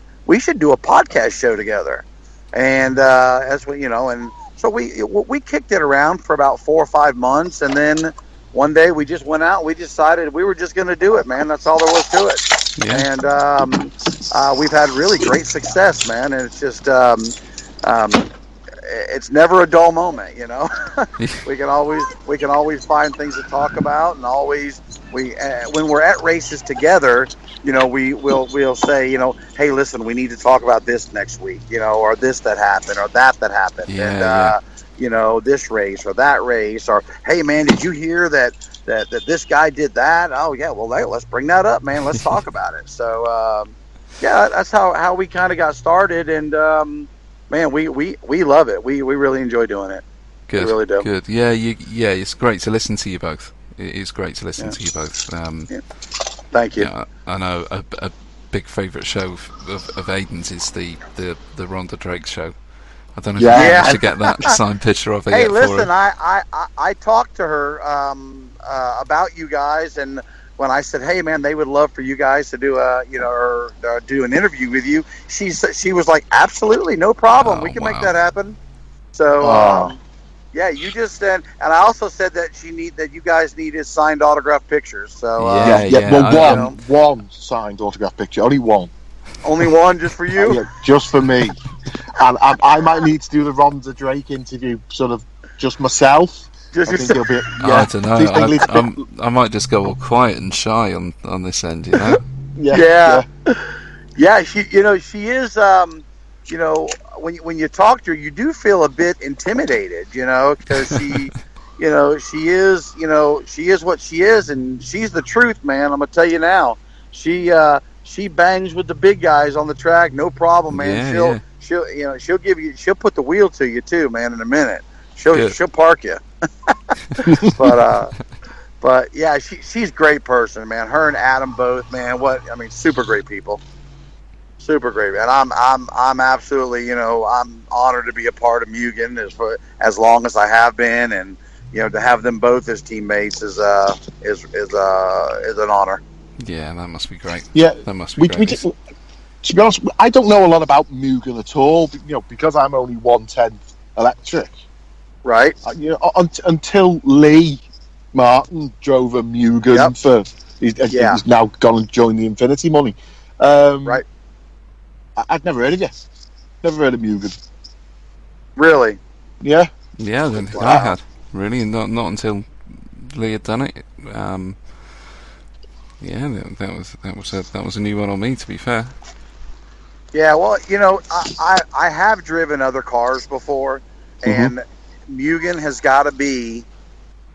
do a podcast show together. And and so we kicked it around for about 4 or 5 months, and then one day we just went out. And we decided we were just going to do it, man. That's all there was to it. Yeah. And we've had really great success, man. And it's just it's never a dull moment, you know. we can always find things to talk about, and always we when we're at races together, you know, we'll say, you know, hey, listen, we need to talk about this next week, you know, or this that happened, or that happened, and Yeah. you know, this race or that race, or hey, man, did you hear that this guy did that? Oh yeah, well, let's bring that up, man. Let's talk about it. So yeah, that's how we kind of got started, and man, we love it. We really enjoy doing it. Good. We really do. Good. Yeah. It's great to listen to you both. It is great to listen to you both. Yeah. Thank you. Yeah, I know a big favourite show of Aiden's is the Rhonda Drake show. I don't know if you managed to get that signed picture of it Hey, yet listen, for her. I talked to her about you guys, and when I said, hey, man, they would love for you guys to do do an interview with you, she was like, absolutely, no problem. We can make that happen. So yeah, you just and I also said that you guys needed signed autograph pictures. So well, one signed autograph picture, only one. Only one, just for you? Yeah, just for me. And I might need to do the Rhonda Drake interview, sort of just myself. Just yourself. I don't know. I might just go all quiet and shy on this end, you know. Yeah. She is. When you talk to her, you do feel a bit intimidated, you know, because she, she is what she is, and she's the truth, man. I'm gonna tell you now. She bangs with the big guys on the track, no problem, man. She'll put the wheel to you too, man, in a minute. She'll park you. But yeah, she's a great person, man. Her and Adam both, man. Super great people. Super great, man. I'm absolutely, I'm honored to be a part of Mugen as long as I have been, and to have them both as teammates is an honor. Yeah, that must be great. Yeah, that must be great. To be honest, I don't know a lot about Mugen at all. Because I'm only 1/10 electric. Right. Until Lee Martin drove a Mugen he's now gone and joined the Infinity Money. Right. I'd never heard of you. Never heard of Mugen. Really? Yeah. Yeah, I don't think I had. Really, not until Lee had done it. Yeah, that was a new one on me, to be fair. Yeah, well, I have driven other cars before, and Mugen has got to be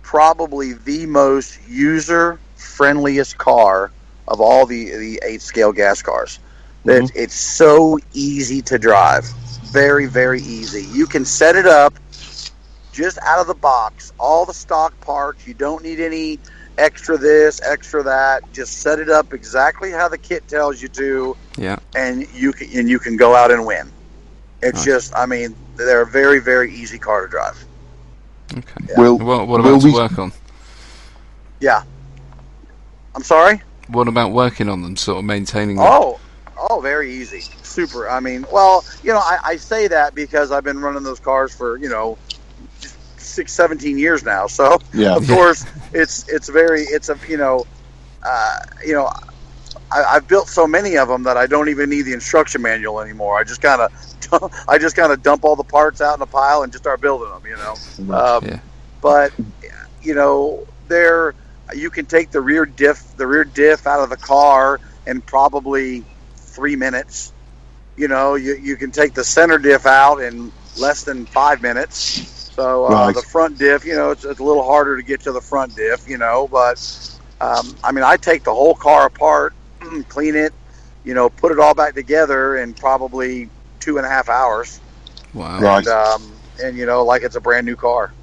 probably the most user-friendliest car of all the 8-scale gas cars. It's so easy to drive. Very, very easy. You can set it up just out of the box. All the stock parts. You don't need any extra this, extra that. Just set it up exactly how the kit tells you to. Yeah. And you can go out and win. It's just, they're a very, very easy car to drive. Okay. Yeah. What about to work on? Yeah. I'm sorry? What about working on them, sort of maintaining them? Oh, very easy. Super. I say that because I've been running those cars for, 17 years now. So, of course, I've built so many of them that I don't even need the instruction manual anymore. I just kind of dump all the parts out in a pile and just start building them, But, you can take the rear diff out of the car in probably 3 minutes. You can take the center diff out in less than 5 minutes. So the front diff, it's a little harder to get to the front diff, but I take the whole car apart, clean it, put it all back together in probably 2.5 hours. Wow. Right. And like it's a brand new car.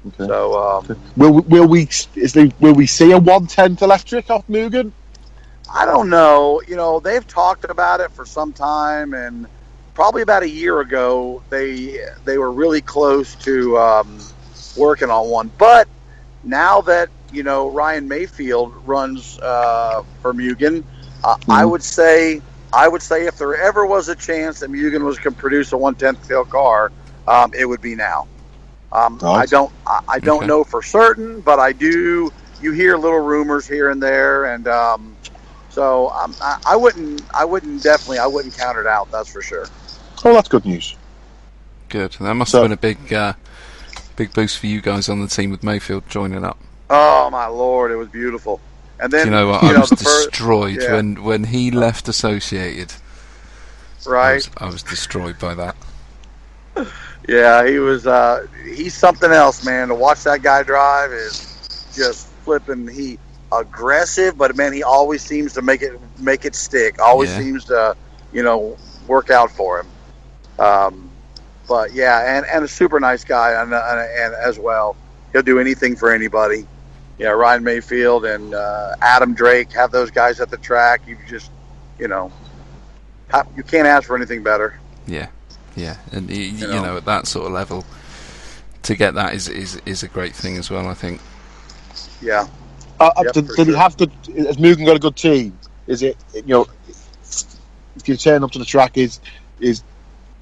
Okay. So will we see a 1/10 electric off Mugen? I don't know. They've talked about it for some time, and probably about a year ago, they were really close to working on one. But now that Ryan Mayfield runs for Mugen, I would say if there ever was a chance that Mugen was going to produce a 1/10 scale car, it would be now. I don't know for certain, but I do. You hear little rumors here and there, and So I wouldn't I wouldn't count it out. That's for sure. Oh, that's good news. Good. That must have been a big boost for you guys on the team with Mayfield joining up. Oh my Lord, it was beautiful. And then Do you know what? I was destroyed when he left Associated. Right. I was destroyed by that. Yeah, he was. He's something else, man. To watch that guy drive is just flipping. He aggressive, but man, he always seems to make it stick. Always seems to, work out for him. But yeah, and a super nice guy, and as well, he'll do anything for anybody. Yeah, Ryan Mayfield and Adam Drake have those guys at the track. You just, you can't ask for anything better. Yeah, and you know, at that sort of level, to get that is a great thing as well, I think. Yeah. Did he have good? Has Mugen got a good team? Is it if you turn up to the track, is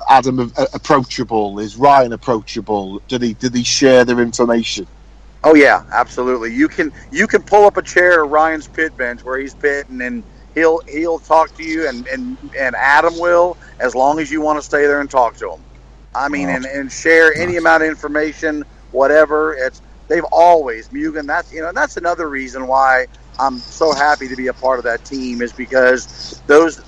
Adam approachable? Is Ryan approachable? Did he share their information? Oh yeah, absolutely. You can pull up a chair at Ryan's pit bench where he's pitting, and he'll talk to you, and Adam will, as long as you want to stay there and talk to him. I mean, and share any amount of information, whatever. They've always Mugen. That's another reason why I'm so happy to be a part of that team, is because there's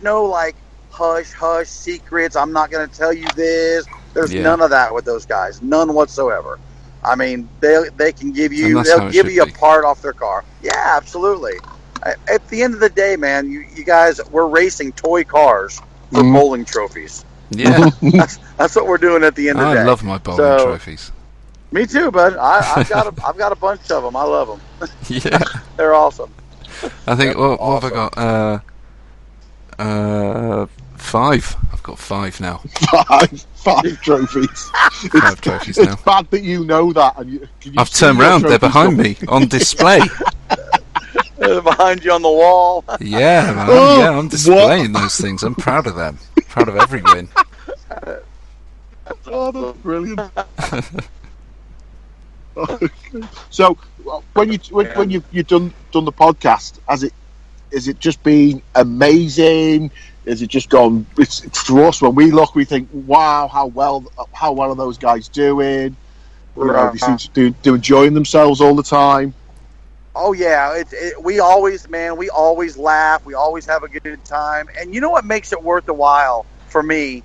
no like hush secrets. I'm not going to tell you this. There's none of that with those guys, none whatsoever. I mean, they can give you a part off their car. Yeah, absolutely. At the end of the day, man, you guys, we're racing toy cars for bowling trophies. Yeah, that's what we're doing at the end of the day. I love my bowling trophies. Me too, bud. I've got a bunch of them. I love them. Yeah, they're awesome. I think what have I got? 5. I've got 5 now. Five trophies. 5 trophies now. It's bad that you know that. And I've turned round. They're behind me on display. They're behind you on the wall. Yeah, man. I'm displaying those things. I'm proud of them. Proud of every win. Oh, that's brilliant. So, when you've done the podcast, has it just been amazing? Has it just gone? It's for us, when we look, we think, wow, how well are those guys doing? They seem to do enjoying themselves all the time. Oh yeah, we always laugh. We always have a good time. And you know what makes it worth the while for me,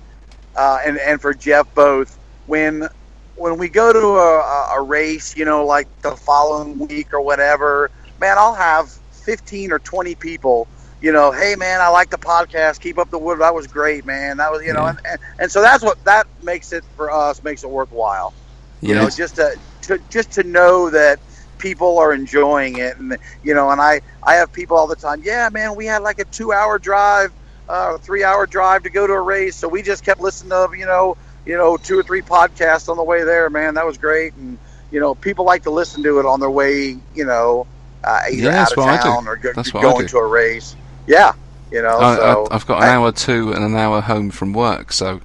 and for Jeff both, when we go to a race, like the following week or whatever, man, I'll have 15 or 20 people, hey man, I like the podcast. Keep up the wood. That was great, man. That was, and so that's what that makes it for us, makes it worthwhile. Just to know that people are enjoying it, and and I have people all the time. Yeah, man, we had like a 2-hour drive, 3-hour drive to go to a race, so we just kept listening to 2 or 3 podcasts on the way there, man. That was great. And people like to listen to it on their way, either out of town or going to a race. Yeah, so I've got an hour to and an hour home from work, so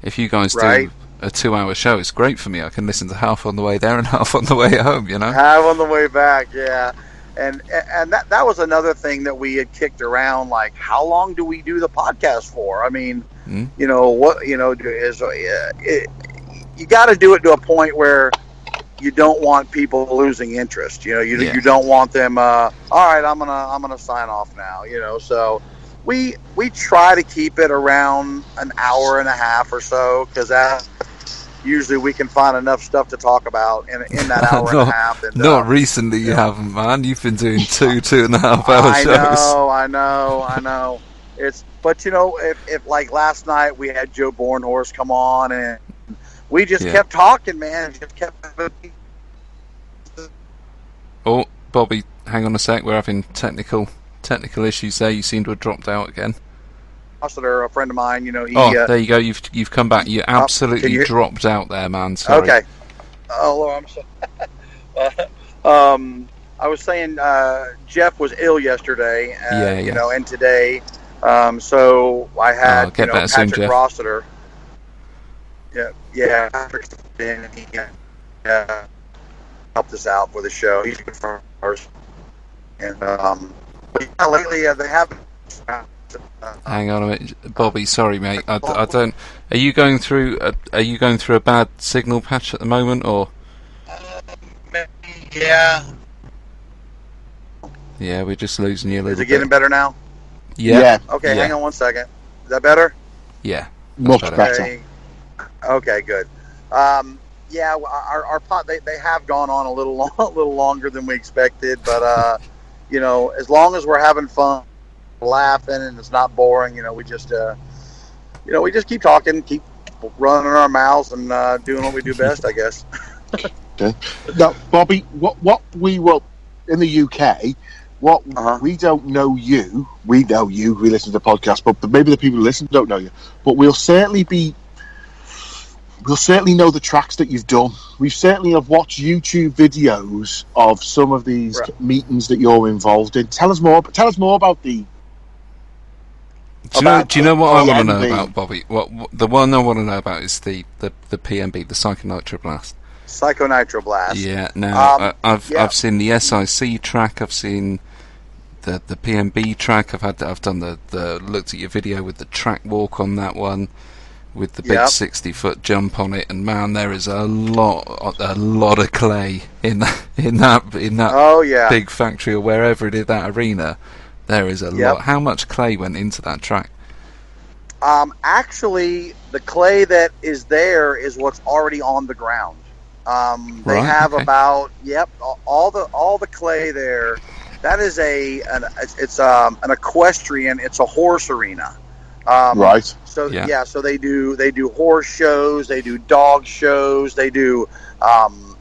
if you guys do a 2-hour show, it's great for me. I can listen to half on the way there and half on the way home, half on the way back. Yeah. And that was another thing that we had kicked around, like, how long do we do the podcast for? I mean, you got to do it to a point where you don't want people losing interest. You don't want them. All right, I'm gonna sign off now. So we try to keep it around an hour and a half or so, because that usually we can find enough stuff to talk about in that hour and a half. And, not recently, you haven't, man. You've been doing 2.5 hour shows. I know. But if like last night we had Joe Bornhorst come on, and we just kept talking, man. Just kept. Oh, Bobby, hang on a sec. We're having technical issues there. You seem to have dropped out again. A friend of mine, he. There you go. You've come back. You absolutely dropped out there, man. Sorry. Okay. Oh, I'm sorry. I was saying Jeff was ill yesterday. And today. So I had Patrick Rossiter. Yeah. Patrick helped us out for the show. He's good for us, and Yeah, lately they have. Hang on a minute, Bobby. Sorry, mate. I don't. Are you going through? Are you going through a bad signal patch at the moment, or? Yeah. Yeah, we're just losing you a Is little it getting bit. better now? Yeah. Okay, Yeah. hang on one second. Is that better? Yeah. That's Much better. better. Okay, good. Yeah, our pot they have gone on a little a little longer than we expected, but as long as we're having fun, laughing, and it's not boring, we just keep talking, keep running our mouths, and doing what we do best, I guess. Okay. Now, Bobby, what we will in the UK, what we don't know you, we know you, we listen to the podcast, but maybe the people who listen don't know you. But we'll certainly know the tracks that you've done. We certainly have watched YouTube videos of some of these meetings that you're involved in. Tell us more about the. Do you know what I want to know PMB. about, Bobby? What the one I want to know about is the PMB, the Psychonitro-Blast. Psychonitro-Blast. Yeah. Now I've seen the SIC track. I've seen the PMB track. I've done the looked at your video with the track walk on that one, with the big 60-foot jump on it, and man, there is a lot of clay in that big factory or wherever it is, that arena. There is a lot. How much clay went into that track? Actually, the clay that is there is what's already on the ground. They have about all the clay there. That is an equestrian. It's a horse arena. Right. So so they do horse shows, they do dog shows, they do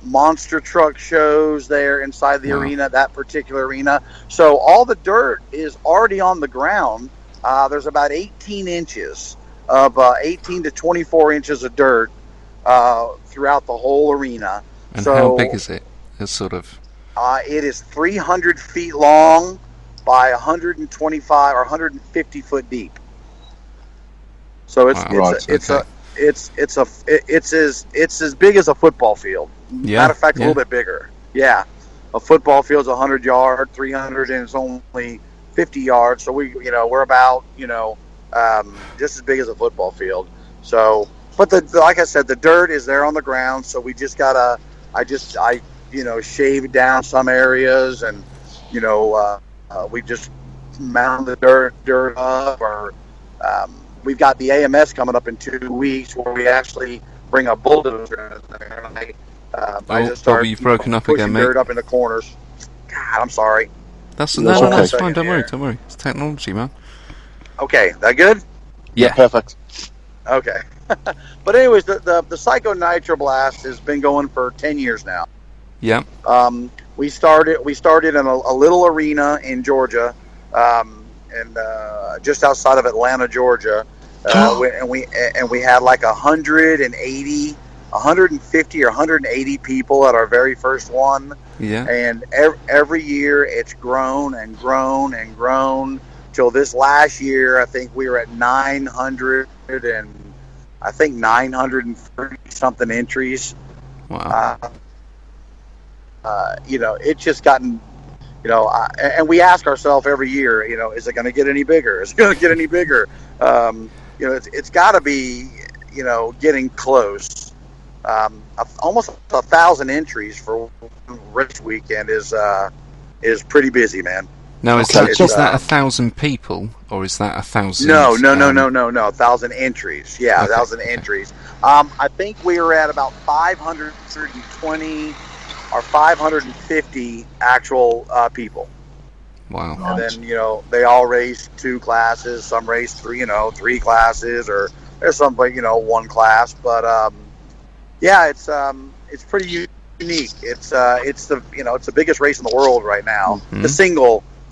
monster truck shows there inside the arena, that particular arena. So all the dirt is already on the ground. There's about 18 inches of 18 to 24 inches of dirt throughout the whole arena. And how big is it? It's sort of. It is 300 feet long by 125 or 150 foot deep. So it's as big as a football field. Matter of fact, a little bit bigger. Yeah, a football field's 100 yard, 300, and it's only 50 yards. So we're about just as big as a football field. So, but like I said, the dirt is there on the ground. So we just gotta, I shaved down some areas, and we just mound the dirt up, or we've got the AMS coming up in 2 weeks where we actually bring a bulldozer in there. And I just start you've broken up pushing again, mate. dirt up in the corners. God, I'm sorry. That's fine. Don't worry. It's technology, man. Okay, that good? Yeah, perfect. Okay. But anyways, the Psycho Nitro Blast has been going for 10 years now. Yeah. We started in a little arena in Georgia, and just outside of Atlanta, Georgia, and we had like 150 or 180 people at our very first one. Yeah. And every year it's grown and grown and grown till this last year. I think we were at 930 something entries. Wow. It's just gotten. And we ask ourselves every year, is it going to get any bigger? Is it going to get any bigger? It's got to be, getting close. Almost 1,000 entries for race weekend is pretty busy, man. Now, is that 1,000 people, or is that 1,000? No. 1,000 entries. Yeah, 1,000 entries. I think we were at about 520 or 550 actual people. Wow. And then they all race 2 classes. Some race 3 classes, or there's some one class. But it's pretty unique. It's the biggest race in the world right now. Mm-hmm. The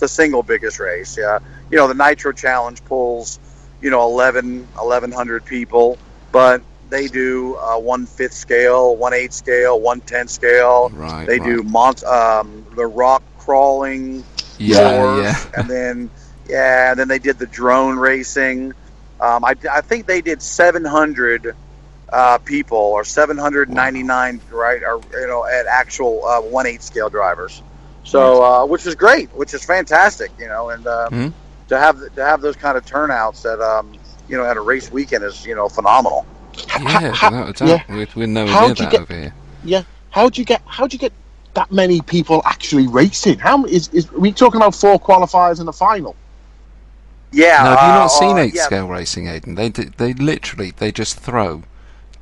single biggest race. Yeah. The Nitro Challenge pulls 1,100 people, but they do 1/5 scale, 1/8 scale, 1/10 scale. Right. They do the rock crawling course, and then they did the drone racing. I think they did 700 people, or 799, right? Or at actual 1/8 scale drivers. So, which is great, which is fantastic, you know, and Mhm. to have those kind of turnouts at you know, at a race weekend is, you know, phenomenal. Yeah, without a doubt. Yeah. We're nowhere How near do you that get? over here. Yeah. How do you get that many people actually racing? How is are we talking about 4 qualifiers and a final? Yeah, Now, have you not seen eight yeah, scale racing, Aidan? They literally just throw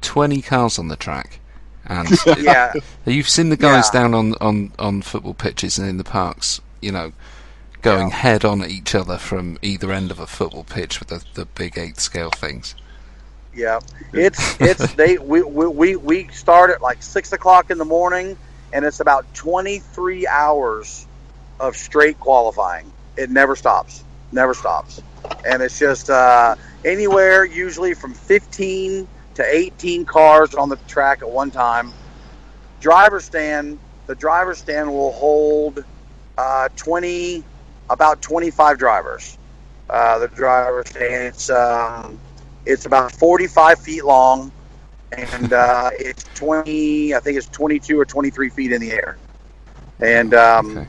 20 cars on the track, and yeah, you've seen the guys yeah, down on football pitches and in the parks, you know, going yeah. head on at each other from either end of a football pitch with the big 8 scale things. Yeah, it's we start at like 6 o'clock in the morning, and it's about 23 hours of straight qualifying. It never stops, and it's just anywhere usually from 15 to 18 cars on the track at one time. The driver stand will hold 25 drivers. The driver stand, it's about 45 feet long, and it's 20. I think it's 22 or 23 feet in the air. And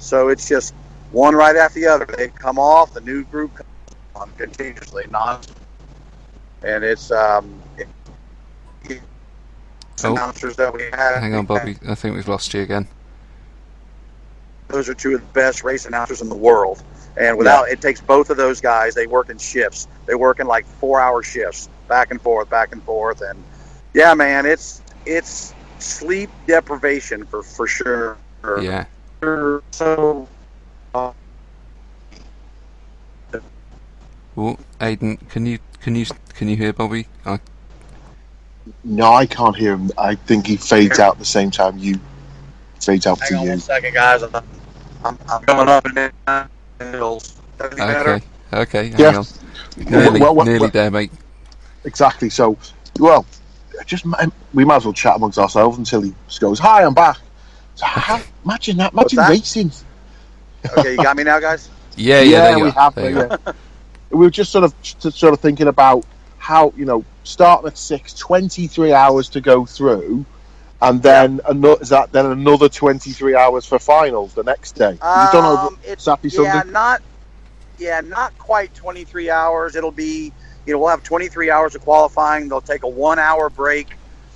so it's just one right after the other. They come off, the new group comes on continuously, and it's announcers that we have. Hang on, Bobby. I think we've lost you again. Those are two of the best race announcers in the world. And it takes both of those guys. They work in shifts. They work in like 4-hour shifts, back and forth. And yeah, man, it's sleep deprivation for sure. Yeah. So, Well, Aidan, can you hear Bobby? No, I can't hear him. I think he fades out the same time you fades out hang for on you. 1 second, guys. I'm going up and down the hills. Does that make better? Okay. Hang Yeah. on. Nearly Well, there, mate. Exactly. So, well, we might as well chat amongst ourselves until he just goes, "Hi, I'm back." So imagine that. Imagine that? racing. Okay, you got me now, guys? Yeah. There we you have. are. Yeah. We were just sort of thinking about how, you know, starting at 6, 23 hours to go through, and then another 23 hours for finals the next day. Is it done over Saturday, Sunday? Not quite 23 hours. It'll be, you know, we'll have 23 hours of qualifying. They'll take a 1-hour break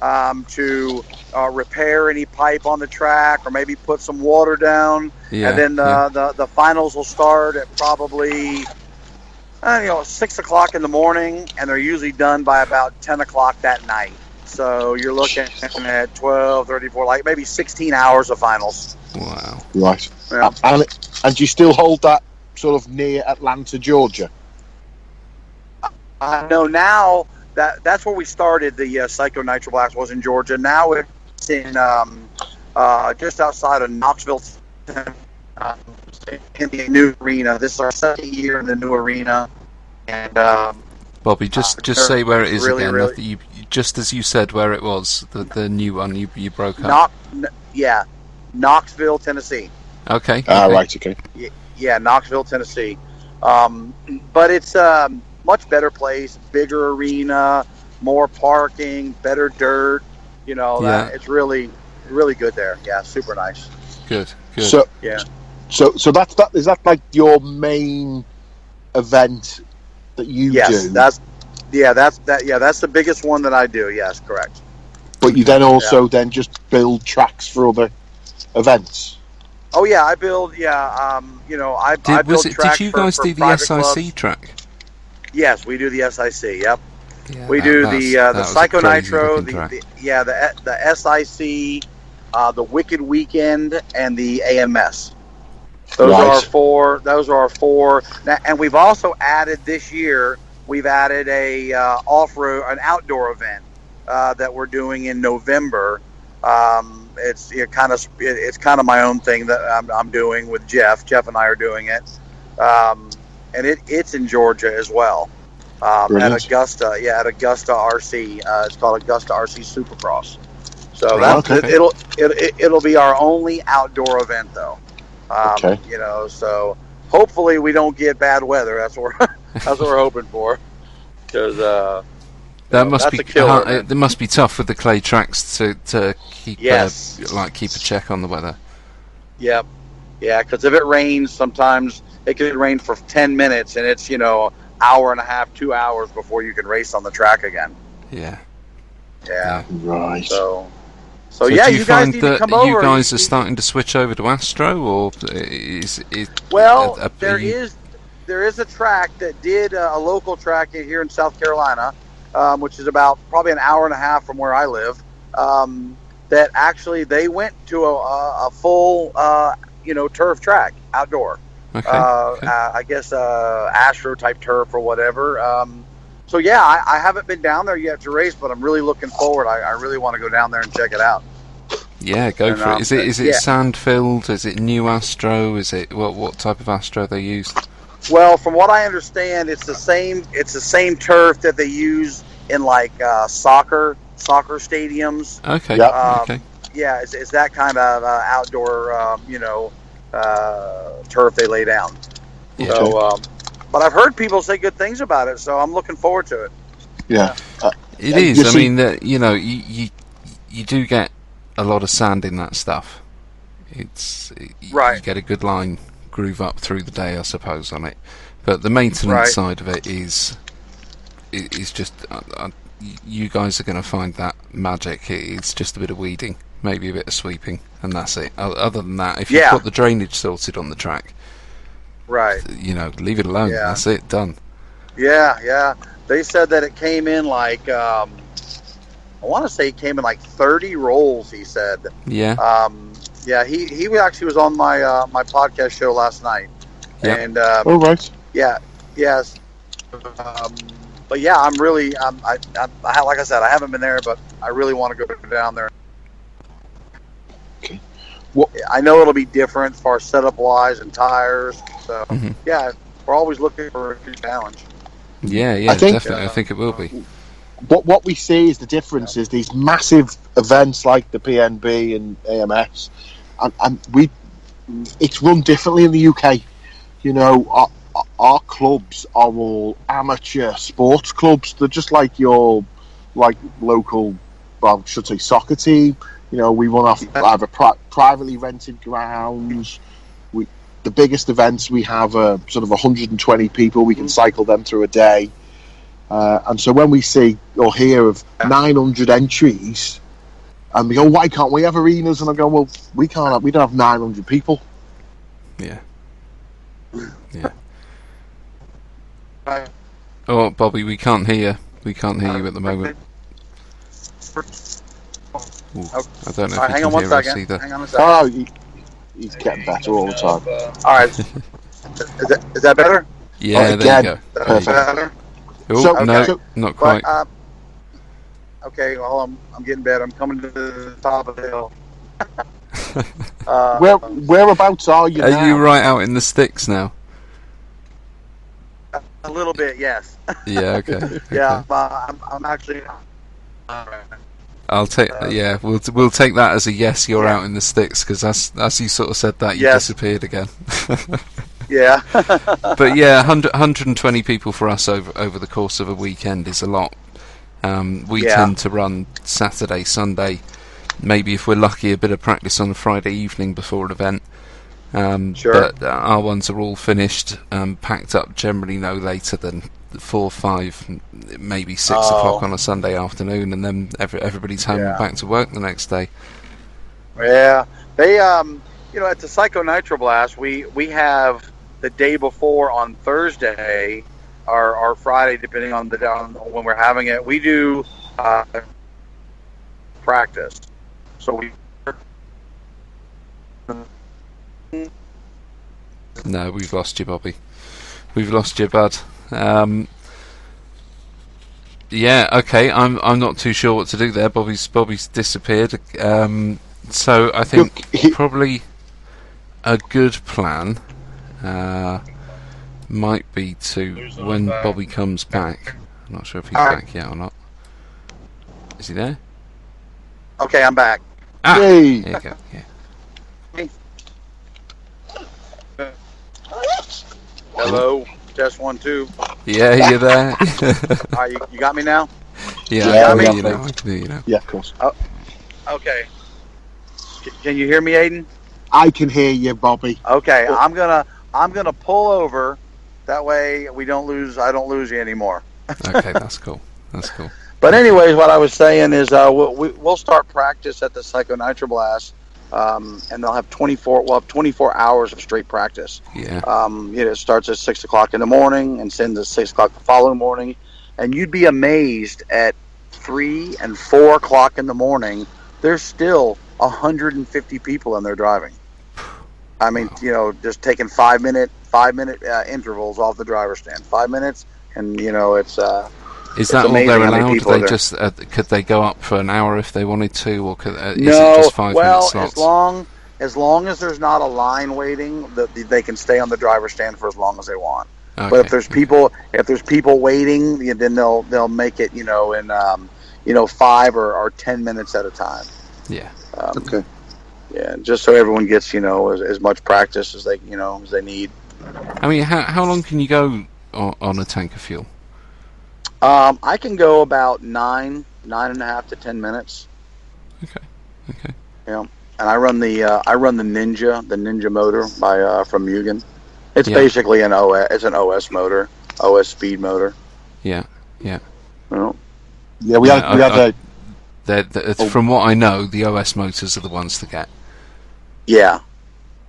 to repair any pipe on the track, or maybe put some water down. And then the finals will start at probably 6 o'clock in the morning, and they're usually done by about 10 o'clock that night. So you're looking at 12, 34, like maybe 16 hours of finals. Wow. Right. Yeah. And do you still hold that sort of near Atlanta, Georgia? No, now that's where we started. The Psycho Nitro Blast was in Georgia. Now it's in just outside of Knoxville, in the new arena. This is our second year in the new arena, and Bobby, just say where it is really, again. really, You, just as you said where it was, the new one. You broke up. Knoxville, Tennessee. Okay. Right. Okay. Yeah, Knoxville, Tennessee. But it's much better place, bigger arena, more parking, better dirt. You know, it's really, really good there. Yeah, super nice. Good. So yeah. So that's that. Is that like your main event that you do? That's the biggest one that I do. Yes, correct. But you then also then just build tracks for other events. Oh yeah, I build. Yeah, I build tracks. Did you guys do the SIC clubs. track? Yes, we do the SIC. Yep. Yeah, we do the Psycho Nitro, the SIC, the Wicked Weekend, and the AMS. Those are our four. Now, and we've also added this year. We've added a an outdoor event that we're doing in November. It's kind of my own thing that I'm doing with Jeff. Jeff and I are doing it, and it's in Georgia as well. At Augusta, at Augusta RC. It's called Augusta RC Supercross. So it'll be our only outdoor event though. So hopefully we don't get bad weather. That's what we're hoping for. Because that must be killer, it must be tough with the clay tracks to keep keep a check on the weather. Yep. Yeah, because if it rains, sometimes it can rain for 10 minutes, and it's hour and a half, 2 hours before you can race on the track again. Yeah. Yeah. Right. So yeah, do you you guys find need that to come you over. guys are starting to switch over to Astro, or is it? Well, there is a track that did a local track here in South Carolina, which is about probably an hour and a half from where I live. That actually they went to a full turf track outdoor. Okay. I guess Astro type turf or whatever. So yeah, I haven't been down there yet to race, but I'm really looking forward. I really want to go down there and check it out. Yeah, go for it. Is it sand filled? Is it new Astro? Is it what type of Astro they use? Well, from what I understand, it's the same. It's the same turf that they use in like soccer stadiums. Okay. Yep. Okay. Yeah, it's that kind of outdoor, turf they lay down. Yeah. So, but I've heard people say good things about it, so I'm looking forward to it. Yeah. It is. I mean, you do get a lot of sand in that stuff. Right. You get a good line groove up through the day, I suppose, on it. But the maintenance side of it is just. You guys are going to find that magic. It's just a bit of weeding, maybe a bit of sweeping, and that's it. Other than that, if you've got the drainage sorted on the track, right, leave it alone. Yeah. That's it, done. Yeah. They said that it came in like I want to say it came in like 30 rolls. He said. Yeah. Yeah. He actually was on my my podcast show last night. Yeah. And Oh right. yeah. Yes. But yeah, I'm really, I like I said, I haven't been there, but I really want to go down there. Okay. What? I know it'll be different as far as setup wise and tires. So yeah, we're always looking for a good challenge. Yeah, definitely. I think it will be. What we see is the difference is these massive events like the PNB and AMS, and it's run differently in the UK. Our clubs are all amateur sports clubs. They're just like your local, well, I should say soccer team. We run off either privately rented grounds. The biggest events we have are sort of 120 people. We can cycle them through a day. And so when we see or hear of 900 entries, and we go, why can't we have arenas? And I go, well, we can't. We don't have 900 people. Yeah. Oh, Bobby, we can't hear you. We can't hear you at the moment. Ooh, I don't know if you can hear us either. Hang on a second. Oh, he's getting better all the time. All right. Is that better? Yeah, there you go. Perfect. Better? Oh, no, not quite. But, okay, well, I'm getting better. I'm coming to the top of the hill. Whereabouts are you now? Are you right out in the sticks now? A little bit, yes. Yeah, okay. Yeah, I'm actually. I'll take. Yeah, we'll take that as a yes. You're out in the sticks, because as you sort of said that, you disappeared again. Yeah. But yeah, 120 people for us over the course of a weekend is a lot. We tend to run Saturday, Sunday, maybe if we're lucky a bit of practice on a Friday evening before an event. Sure. But our ones are all finished, packed up generally no later than 4, 5, maybe 6 o'clock on a Sunday afternoon, and then everybody's home and back to work the next day. Yeah, they at the Psycho Nitro Blast we have the day before on Thursday or Friday, depending on when we're having it. We do practice, so we. No, we've lost you, Bobby. We've lost you, bud. Yeah, okay. I'm not too sure what to do there. Bobby's disappeared. So I think probably a good plan might be to, when Bobby comes back. I'm not sure if he's back yet or not. Is he there? Okay, I'm back. Ah, Yay. there you go. Yeah. Hello, test 1, 2. Yeah, you're there. All right, you got me now? Yeah, I can hear you now. Yeah, of course. Okay. Can you hear me, Aiden? I can hear you, Bobby. Okay, I'm gonna pull over. That way we don't lose. I don't lose you anymore. Okay, that's cool. That's cool. But anyways, what I was saying is we'll start practice at the Psycho Nitro Blast, and they'll have 24 hours of straight practice. Yeah. It starts at 6 o'clock in the morning and ends at 6 o'clock the following morning, and you'd be amazed at 3 and 4 o'clock in the morning. There's still 150 people in there driving. I mean, just taking 5 minute intervals off the driver's stand. 5 minutes, and it's. Is that all they're allowed? They just could they go up for an hour if they wanted to, or is it just 5 minute slots? as long as there's not a line waiting, they can stay on the driver's stand for as long as they want. Okay. But if there's people waiting, then they'll make it in 5 or 10 minutes at a time. Yeah. Okay. Yeah, just so everyone gets as much practice as they need. I mean, how long can you go on a tank of fuel? I can go about 9.5 to 10 minutes. Okay. Yeah, and I run the Ninja motor from Mugen. It's basically an OS motor, OS speed motor. Yeah. Well, Yeah, we had from what I know, the OS motors are the ones to get. Yeah.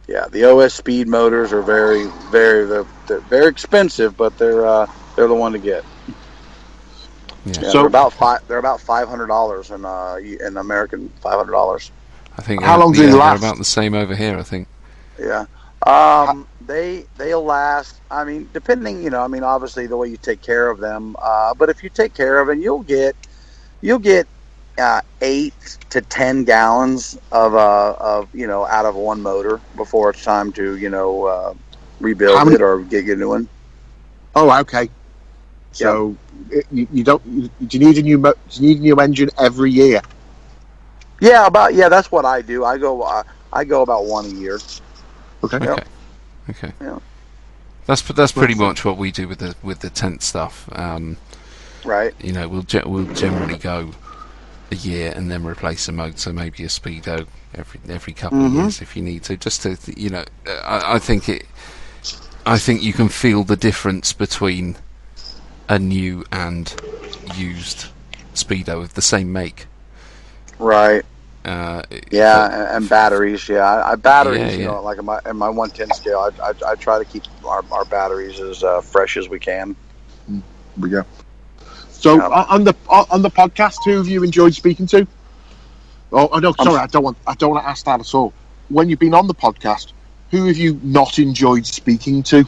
The OS speed motors are very, very, they're very expensive, but they're the one to get. Yeah. So they're about $500 in American $500. I think. How long do they last? They're about the same over here, I think. Yeah. They'll last. I mean, depending. Obviously the way you take care of them. But if you take care of them, you'll get 8 to 10 gallons of out of one motor before it's time to rebuild it or get a new one. Oh, okay. So you don't. Do you need a new engine every year? Yeah, that's what I do. I go about one a year. Okay. Yep. Okay. Yeah. That's pretty much what we do with the tent stuff. Right. We'll generally go a year and then replace a motor, maybe a speedo every couple of years if you need to. Just to I think you can feel the difference between a new and used speedo of the same make. Right. And batteries. Yeah, batteries. Yeah. Like in my 110 scale, I try to keep our batteries as fresh as we can. We go. So on the podcast, who have you enjoyed speaking to? Oh, no, sorry, I don't want to ask that at all. When you've been on the podcast, who have you not enjoyed speaking to?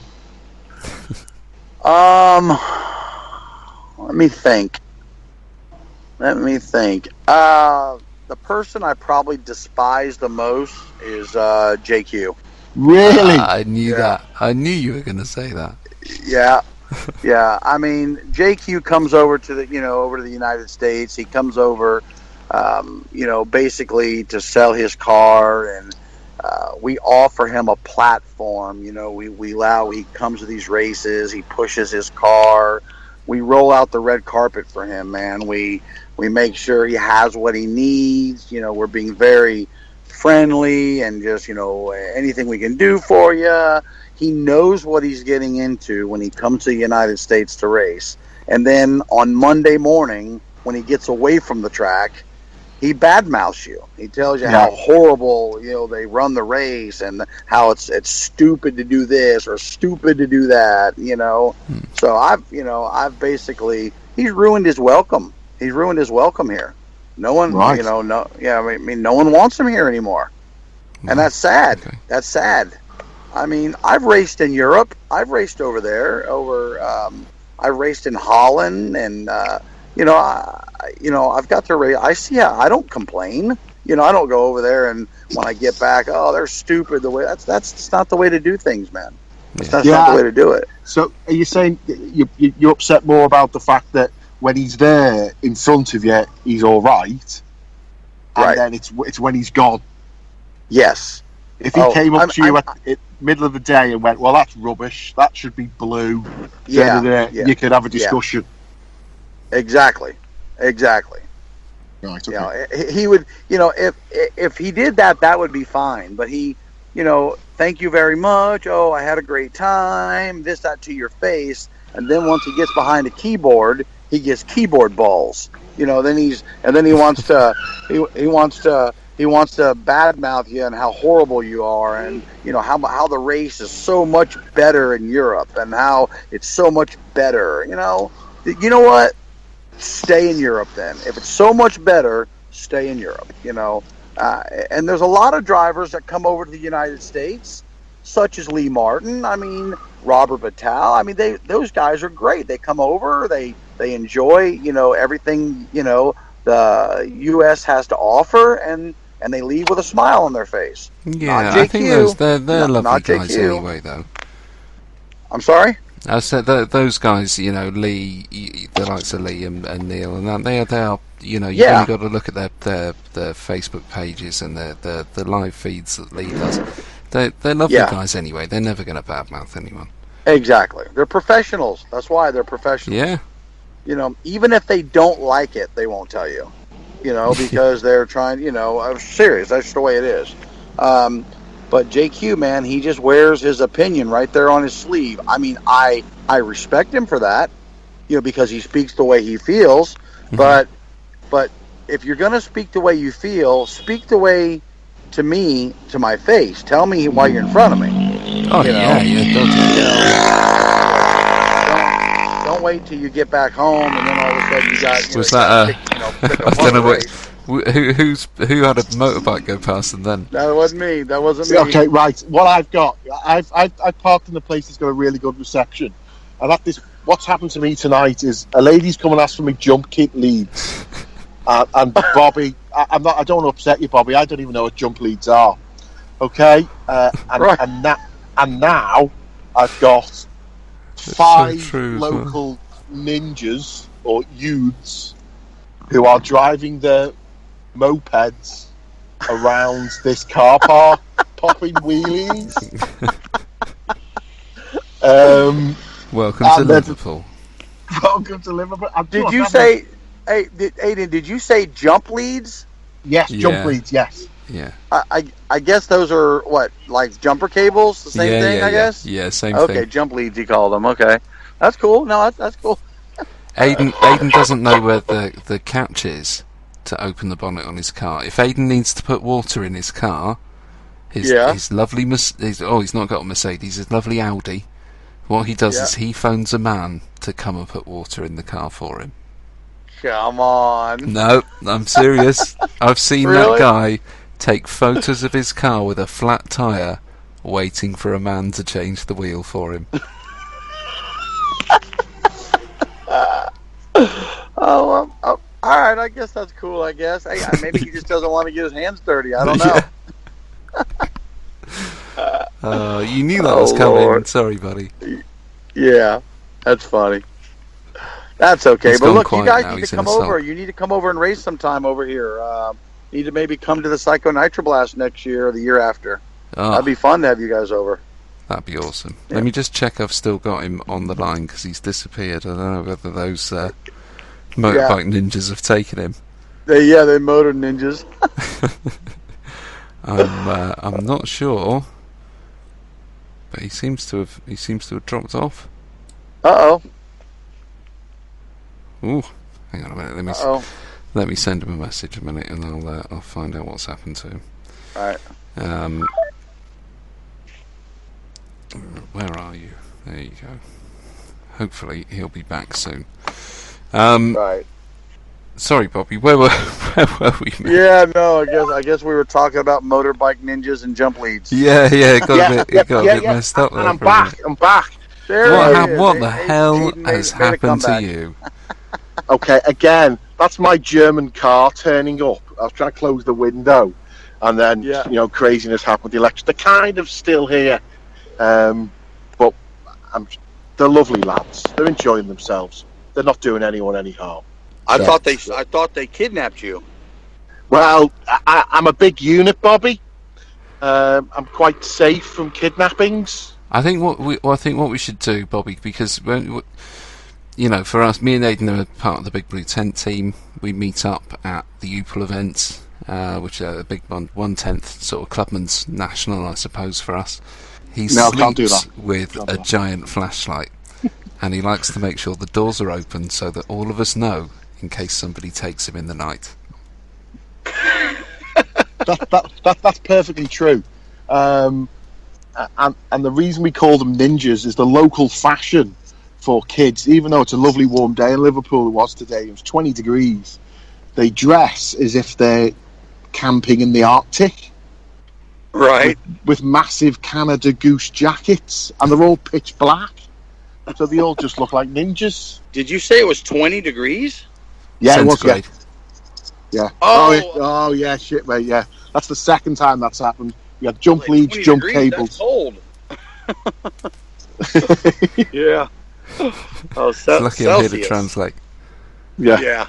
Let me think. The person I probably despise the most is JQ. Really? I knew that. I knew you were going to say that. Yeah. Yeah. I mean, JQ comes over to the United States. He comes over, basically to sell his car, and we offer him a platform. He comes to these races. He pushes his car. We roll out the red carpet for him, man. We make sure he has what he needs. We're being very friendly and just, anything we can do for you. He knows what he's getting into when he comes to the United States to race. And then on Monday morning, when he gets away from the track, he badmouths you. He tells you how horrible, they run the race and how it's stupid to do this or stupid to do that, So I've basically, he's ruined his welcome. He's ruined his welcome here. No one, no one wants him here anymore. And that's sad. Okay. That's sad. I mean, I've raced in Europe. I've raced over there. I've raced in Holland, and I've got to race. I see. I don't complain. I don't go over there and when I get back, oh, they're stupid. That's not the way to do things, man. That's not the way to do it. So, are you saying you're upset more about the fact that when he's there in front of you, he's all right, and then it's when he's gone? Yes. If he came up to you at middle of the day and went, well, that's rubbish, that should be blue, you could have a discussion. Yeah. Exactly. Right, okay. He would, if he did that, that would be fine. But he thank you very much. Oh, I had a great time. This, that to your face. And then once he gets behind a keyboard, he gets keyboard balls. Then he wants to, he wants to badmouth you and how horrible you are, and how the race is so much better in Europe and how it's so much better. You know what? Stay in Europe then. If it's so much better, stay in Europe. And there's a lot of drivers that come over to the United States, such as Lee Martin. I mean, Robert Vitale. I mean, those guys are great. They come over. They enjoy everything the U.S. has to offer, and they leave with a smile on their face. Yeah, I think they're lovely guys anyway, though. I'm sorry? I said those guys, Lee, the likes of Lee and Neil, and that they are, you've only got to look at their Facebook pages and the live feeds that Lee does. They're lovely guys anyway. They're never going to badmouth anyone. Exactly. They're professionals. That's why they're professionals. Yeah. Even if they don't like it, they won't tell you. Because they're trying. I'm serious. That's the way it is. But JQ, man, he just wears his opinion right there on his sleeve. I mean, I respect him for that, because he speaks the way he feels. Mm-hmm. But if you're going to speak the way you feel, speak the way to me, to my face. Tell me why you're in front of me. Oh, Don't wait till you get back home and then all of a sudden you got. Was that I don't know what. Who had a motorbike go past them then? That wasn't me. Okay, right. What I've got, I've parked in a place that's got a really good reception, and what's happened to me tonight is a lady's come and asked for me jump kit leads, and Bobby, I don't want to upset you, Bobby. I don't even know what jump leads are. Okay, and now I've got 5 local ninjas or youths who are driving their mopeds around this car park, popping wheelies. Welcome to Liverpool. Welcome to Liverpool. Did you say, Aiden? Did you say jump leads? Yes, jump leads. Yes. Yeah. I guess those are what, like jumper cables? The same thing, I guess. Yeah, same thing. Okay, jump leads. You call them. Okay, that's cool. No, that's cool. Aiden doesn't know where the catch is to open the bonnet on his car. If Aiden needs to put water in his car, his lovely he's not got a Mercedes, his lovely Audi. What he does is he phones a man to come and put water in the car for him. Come on. No, I'm serious. I've seen that guy take photos of his car with a flat tyre, waiting for a man to change the wheel for him. All right, I guess that's cool, I guess. Hey, maybe he just doesn't want to get his hands dirty. I don't know. You knew that was coming. Lord. Sorry, buddy. Yeah, that's funny. That's okay. But look, you guys need to come over. You need to come over and race sometime over here. Need to maybe come to the Psycho Nitroblast next year or the year after. Oh, that'd be fun to have you guys over. That'd be awesome. Yeah. Let me just check I've still got him on the line because he's disappeared. I don't know whether those motorbike ninjas have taken him. They're motor ninjas. I'm not sure, but he seems to have dropped off. Uh-oh. Ooh, hang on a minute. Let me send him a message a minute, and I'll find out what's happened to him. All right. Where are you? There you go. Hopefully he'll be back soon. Right. Sorry, Bobby. Where were we? Man? Yeah, no. I guess we were talking about motorbike ninjas and jump leads. Yeah. It got a bit messed up. And I'm back. What the hell has happened to you? Okay, again, that's my German car turning up. I was trying to close the window, and then craziness happened with the election. They're kind of still here, but they're lovely lads. They're enjoying themselves. They're not doing anyone any harm. I thought they kidnapped you. Well, I'm a big unit, Bobby. I'm quite safe from kidnappings. I think what we should do, Bobby, because for us, me and Aiden are part of the Big Blue Tent team. We meet up at the Upel events which is a big 1/10 sort of clubman's national, I suppose, for us. He No, can't do sleeps that. with Can't do a that. giant flashlight, and he likes to make sure the doors are open so that all of us know in case somebody takes him in the night. That's perfectly true. And the reason we call them ninjas is the local fashion for kids. Even though it's a lovely warm day in Liverpool, it was today. It was 20 degrees. They dress as if they're camping in the Arctic. Right. With massive Canada Goose jackets, and they're all pitch black, so they all just look like ninjas. Did you say it was 20 degrees? Yeah, it was. Centigrade. Yeah. Oh. Yeah. Shit, mate. Yeah, that's the second time that's happened. We had jump Like leads, 20 jump degrees, cables. That's cold. Yeah. Oh, It's lucky I'm here to Celsius. translate. Yeah. Yeah.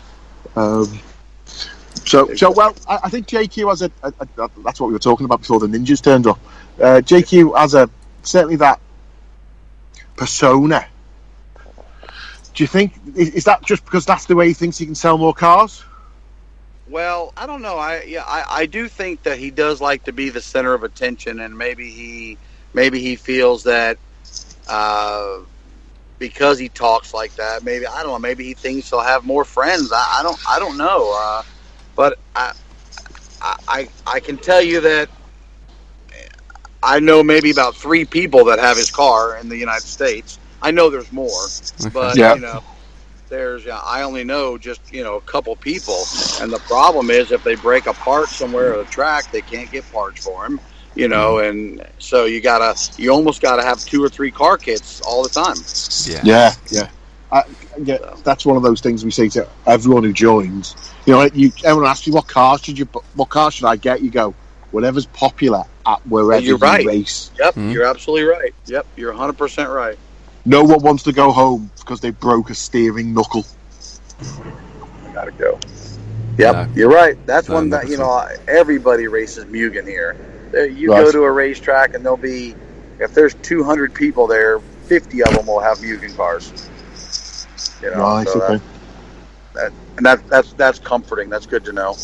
So well, I think JQ has a that's what we were talking about before the ninjas turned up. JQ has certainly that persona. Do you think is that just because that's the way he thinks he can sell more cars? Well, I don't know. I do think that he does like to be the center of attention, and maybe he feels that because he talks like that. Maybe I don't know. Maybe he thinks he'll have more friends. I don't know. But I can tell you that I know maybe about 3 people that have his car in the United States. I know there's more, but Yeah. I only know just a couple people, and the problem is if they break a part somewhere at a track, they can't get parts for him, and so you almost gotta have 2 or 3 car kits all the time. Yeah. That's one of those things we say to everyone who joins. Everyone asks you what car should I get? You go whatever's popular at wherever You're right. you race. Yep, You're absolutely right. Yep, you're 100% right. No one wants to go home because they broke a steering knuckle. I gotta go. Yep, No. You're right. That's one not that at all. everybody races Mugen here. You Right. go to a racetrack and there'll be, if there's 200 people there, 50 of them will have Mugen cars. Right, so okay. that's comforting. That's good to know.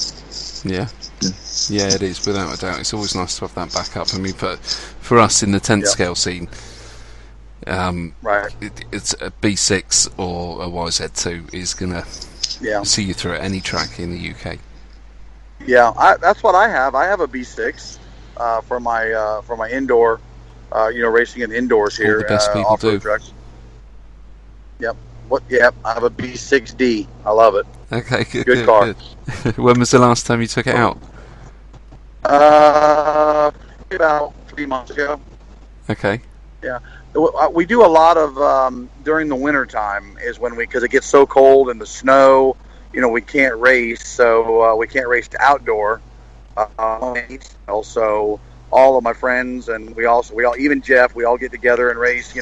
Yeah, it is, without a doubt. It's always nice to have that backup. I mean, for us in the 10th scale scene, Right. it's a B6 or a YZ2 is going to see you through at any track in the UK. Yeah, that's what I have. I have a B6 for my indoor, racing in indoors here. All the best people off-road do. Trucks. Yep. Yep. I have a B6D. I love it. Okay, Good car. Good. When was the last time you took it out? About 3 months ago. Okay. Yeah. We do a lot of during the winter time is when because it gets so cold and the snow, we can't race, so we can't race to outdoor. Also, all of my friends and we all even Jeff, we all get together and race,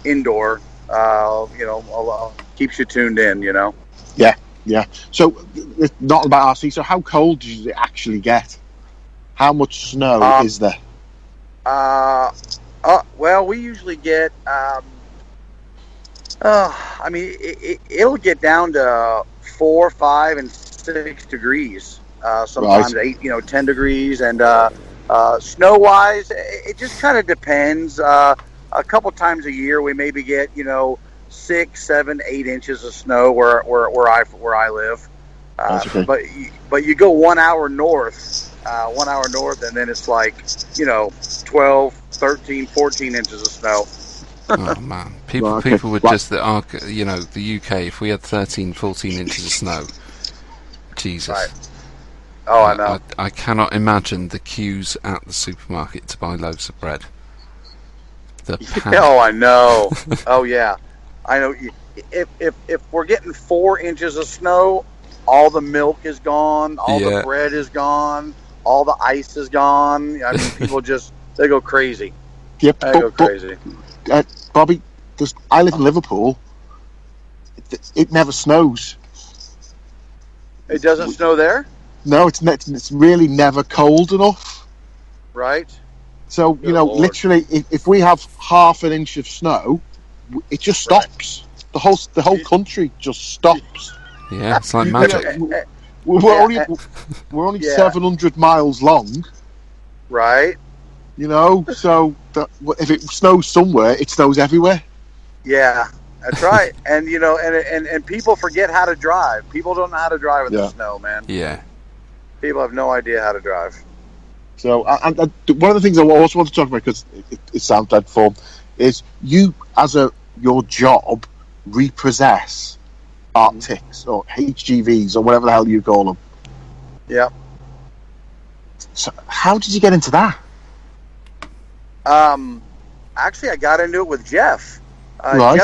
indoor. Keeps you tuned in, Yeah. So it's not about RC. So how cold does it actually get? How much snow is there? Well, we usually get. It'll get down to 4, 5, and 6 degrees. Sometimes Right. 8, 10 degrees, and snow-wise, it just kind of depends. A couple times a year, we maybe get 6, 7, 8 inches of snow where I live. That's okay. But you go 1 hour north, and then it's like 12, 13, 14 inches of snow. Oh man, people would just the UK. If we had 13, 14 inches of snow, Jesus. Right. Oh, I know. I cannot imagine the queues at the supermarket to buy loaves of bread. Oh, I know. Oh, yeah. I know. If we're getting 4 inches of snow, all the milk is gone, all the bread is gone, all the ice is gone. I mean, people they go crazy. Yep. They go crazy. Bobby, I live in Liverpool. It never snows. It doesn't snow there? No, it's really never cold enough. Right. So, Good Lord. literally, if we have half an inch of snow, it just stops. The whole country just stops. Yeah, it's like magic. we're only 700 miles long, right? You know. So if it snows somewhere, it snows everywhere. Yeah, that's right. And you know, and people forget how to drive. People don't know how to drive in the snow, man. Yeah. People have no idea how to drive. So, and one of the things I also want to talk about, because it sounds dead fun, is you, as your job, repossess Arctics or HGVs or whatever the hell you call them. Yeah. So, how did you get into that? Actually, I got into it with Jeff. Right.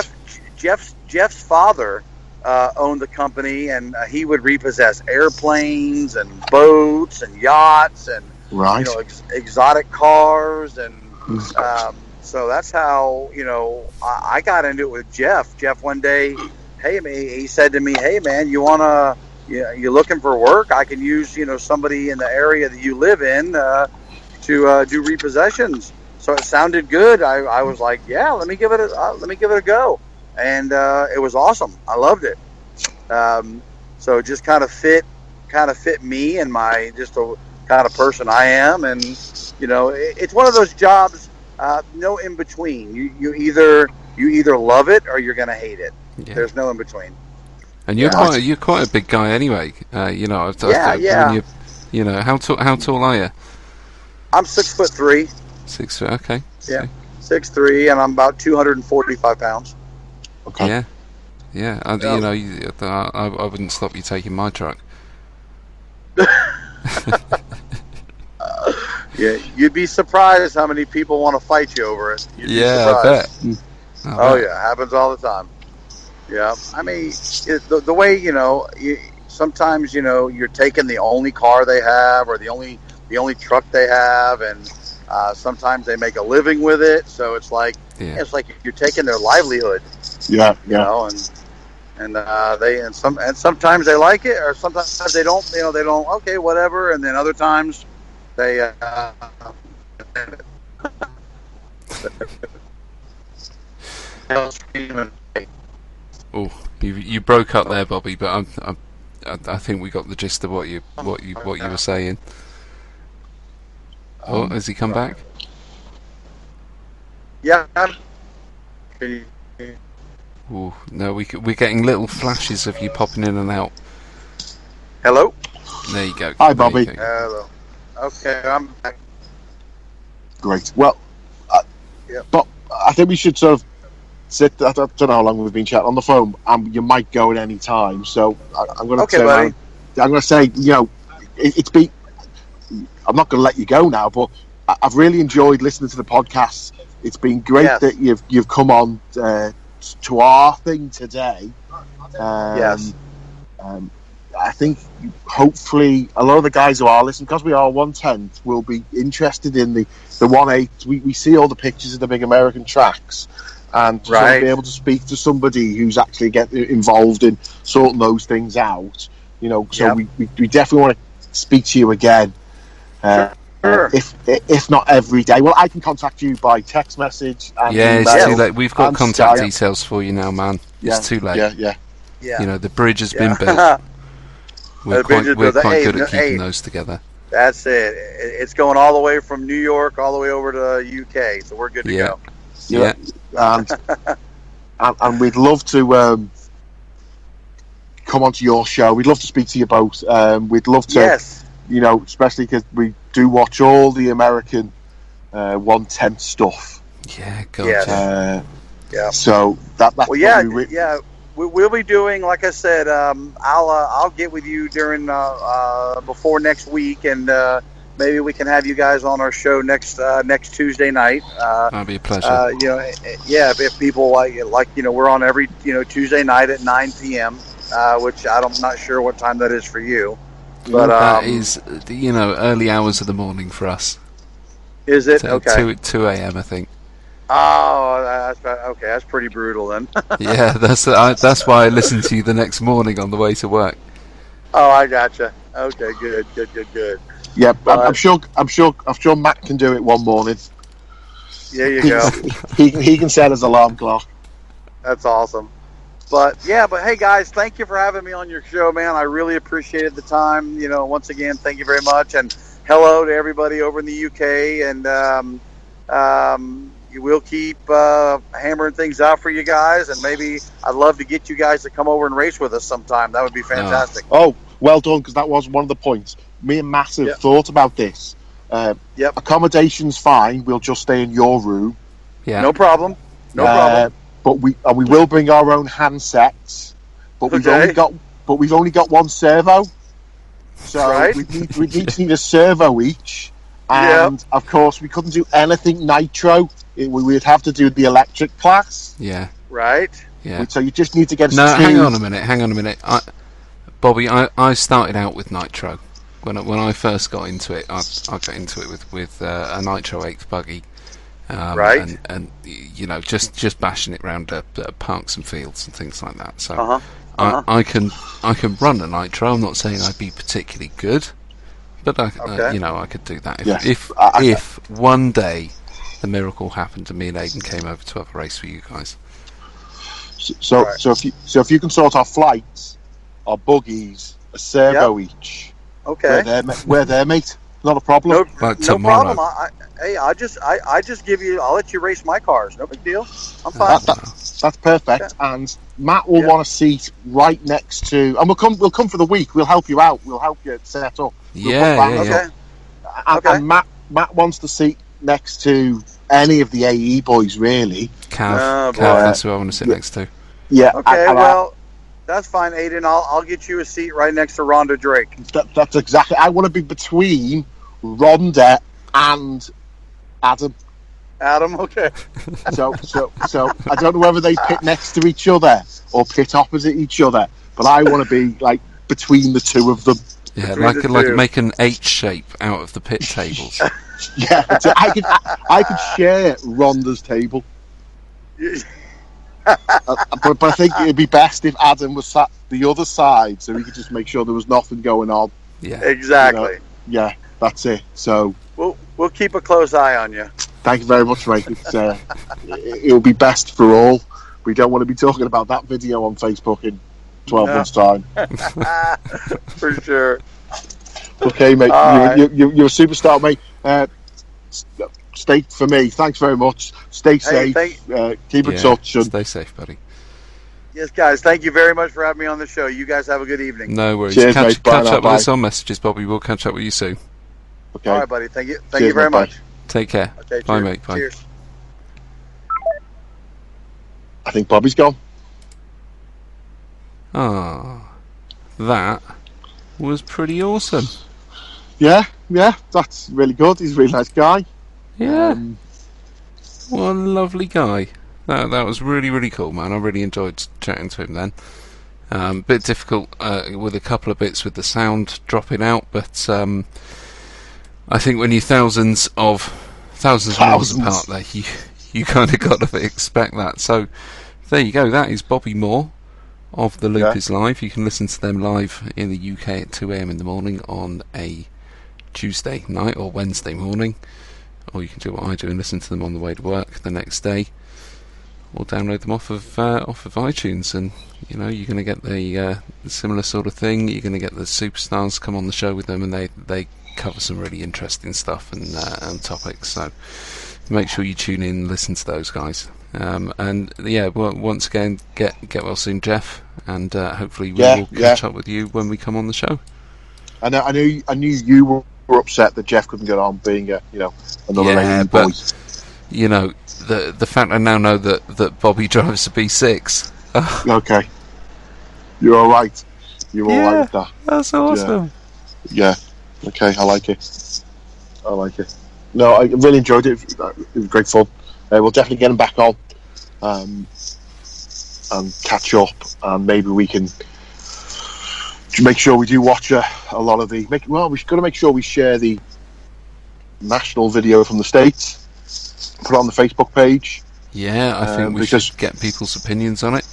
Jeff's father owned the company, and he would repossess airplanes and boats and yachts and exotic cars, and so that's how I got into it with Jeff. Jeff one day, he said to me, "Hey man, you you're looking for work? I can use somebody in the area that you live in to do repossessions." So it sounded good. I was like, "Yeah, let me give it a go," and it was awesome. I loved it. So it just kind of fit me and my just the kind of person I am, and it's one of those jobs, no in between. You either love it or you're gonna hate it. Yeah. There's no in between. And you're quite a big guy anyway. Yeah. How tall are you? I'm 6'3". 6 foot. Okay. Yeah. 6'3", and I'm about 245 pounds. Okay. Yeah. Yeah. I wouldn't stop you taking my truck. Yeah, you'd be surprised how many people want to fight you over it. I bet. Yeah, happens all the time. Yeah, I mean, the way sometimes you're taking the only car they have or the only truck they have, and sometimes they make a living with it. So it's like you're taking their livelihood. Yeah, and sometimes they like it, or sometimes they don't. They don't. Okay, whatever. And then other times they. Oh, you broke up there, Bobby. But I think we got the gist of what you were saying. Oh, has he come back? Yeah. Ooh, no, we're getting little flashes of you popping in and out. Hello. There you go. Hi, Bobby. Hello. Okay, I'm back. Great. Well, but I think we should sort of sit. I don't know how long we've been chatting on the phone. You might go at any time, so I'm going to turn around. I'm going to say, it's been. I'm not going to let you go now, but I've really enjoyed listening to the podcast. It's been great that you've come on to our thing today. Yes. I think hopefully a lot of the guys who are listening, because we are 1/10, will be interested in the 1/8. We see all the pictures of the big American tracks, and to sort of be able to speak to somebody who's actually getting involved in sorting those things out. So we definitely want to speak to you again. Sure. If not every day. Well, I can contact you by text message. And it's too late. We've got contact details for you now, man. It's too late. Yeah. The bridge has been built. We're quite good at keeping those together. That's it. It's going all the way from New York all the way over to UK, so we're good to go. Yeah. And we'd love to come onto your show. We'd love to speak to you both. We'd love to, especially because we do watch all the American 1/10 stuff. Yeah, God. So that's We'll be doing, like I said, I'll get with you during before next week, and maybe we can have you guys on our show next Tuesday night. That'd be a pleasure. If people like we're on every Tuesday night at 9 p.m., which I'm not sure what time that is for you, but that is early hours of the morning for us. Is it? So okay. 2 a.m. I think. Oh, okay. That's pretty brutal then. Yeah, that's why I listen to you the next morning on the way to work. Oh, I gotcha. Okay, good. Yeah, I'm sure Matt can do it one morning. There you go. He can set his alarm clock. That's awesome. But hey guys, thank you for having me on your show, man. I really appreciated the time. Once again, thank you very much, and hello to everybody over in the UK. And we'll keep hammering things out for you guys, and maybe I'd love to get you guys to come over and race with us sometime. That would be fantastic. Oh, well done, because that was one of the points. Me and Massive thought about this. Accommodation's fine. We'll just stay in your room. Yeah, no problem. No problem. But we will bring our own handsets. But we've only got one servo. So we each need a servo each. And of course, we couldn't do anything nitro. We'd have to do the electric class. Yeah. Right. Yeah. So you just need to get. No, hang on a minute. Bobby, I started out with nitro. When I first got into it, I got into it with a nitro 8th buggy. Right. And just bashing it around parks and fields and things like that. So I can run a nitro. I'm not saying I'd be particularly good, but I could do that if one day the miracle happened and me and Aidan came over to have a race for you guys. So if you can sort our flights, our buggies, a servo each. Okay. We're there, mate. Not a problem. No problem. I just give you. I'll let you race my cars. No big deal. I'm fine. That's perfect. Yeah. And Matt will want a seat right next to. And we'll come for the week. We'll help you out. We'll help you set up. Okay. And Matt wants the seat next to any of the AE boys, really. Cav, that's who I want to sit next to. Yeah. Okay. That's fine, Aidan. I'll get you a seat right next to Rhonda Drake. That's exactly. I want to be between Rhonda and Adam. Okay. So I don't know whether they pit next to each other or pit opposite each other, but I want to be like between the two of them. Yeah, like make an H shape out of the pit tables. Yeah, I could share Rhonda's table. But I think it'd be best if Adam was sat the other side, so we could just make sure there was nothing going on. Yeah, exactly. Yeah, that's it. So we'll keep a close eye on you. Thank you very much, mate. It'll be best for all. We don't want to be talking about that video on Facebook in 12 months' time. For sure. Okay, mate. You're a superstar, mate. Stay for me. Thanks very much. Stay safe. Keep in touch. And stay safe, buddy. Yes, guys. Thank you very much for having me on the show. You guys have a good evening. No worries. Cheers, catch mate. up with us on messages, Bobby. We'll catch up with you soon. Okay. All right, buddy. Thank you. Thank you very much. Take care. Okay, bye, mate. Bye. Cheers. I think Bobby's gone. That was pretty awesome. Yeah, that's really good. He's a really nice guy. Yeah. What a lovely guy. That was really, really cool, man. I really enjoyed chatting to him then. Bit difficult with a couple of bits with the sound dropping out, but I think when you're thousands of miles apart there, you kind of got to expect that. So there you go. That is Bobby Moore of The Loop is Live. You can listen to them live in the UK at 2 a.m. in the morning on a Tuesday night or Wednesday morning, or you can do what I do and listen to them on the way to work the next day, or download them off of iTunes, and you're going to get the similar sort of thing. You're going to get the superstars come on the show with them, and they cover some really interesting stuff and topics. So make sure you tune in and listen to those guys. And once again, get well soon, Jeff, and hopefully we will catch up with you when we come on the show. I knew you were upset that Jeff couldn't get on, being another AE boy. The fact I now know that Bobby drives a B6. Okay, you're all right. You're all right with that. That's awesome. Yeah. Okay, I like it. No, I really enjoyed it. It was great fun. We'll definitely get him back on and catch up, and maybe we can make sure we do watch a lot of the. We've got to make sure we share the national video from the States, put it on the Facebook page. Yeah, I think we should get people's opinions on it.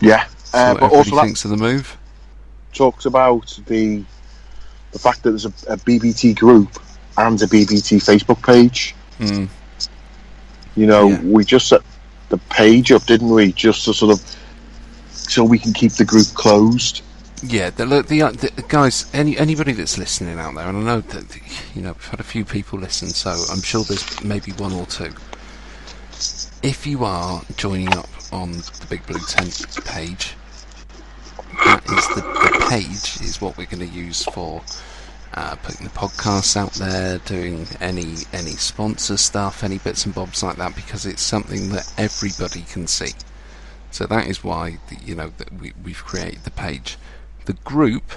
Yeah, but also that thinks of the move. Talks about the fact that there's a BBT group and a BBT Facebook page. We just set the page up, didn't we? Just to sort of so we can keep the group closed. Yeah, the guys, anybody that's listening out there, and I know that we've had a few people listen, so I'm sure there's maybe one or two. If you are joining up on the Big Blue Tent page, that is the page is what we're going to use for putting the podcasts out there, doing any sponsor stuff, any bits and bobs like that, because it's something that everybody can see. So that is why that we've created the page. The group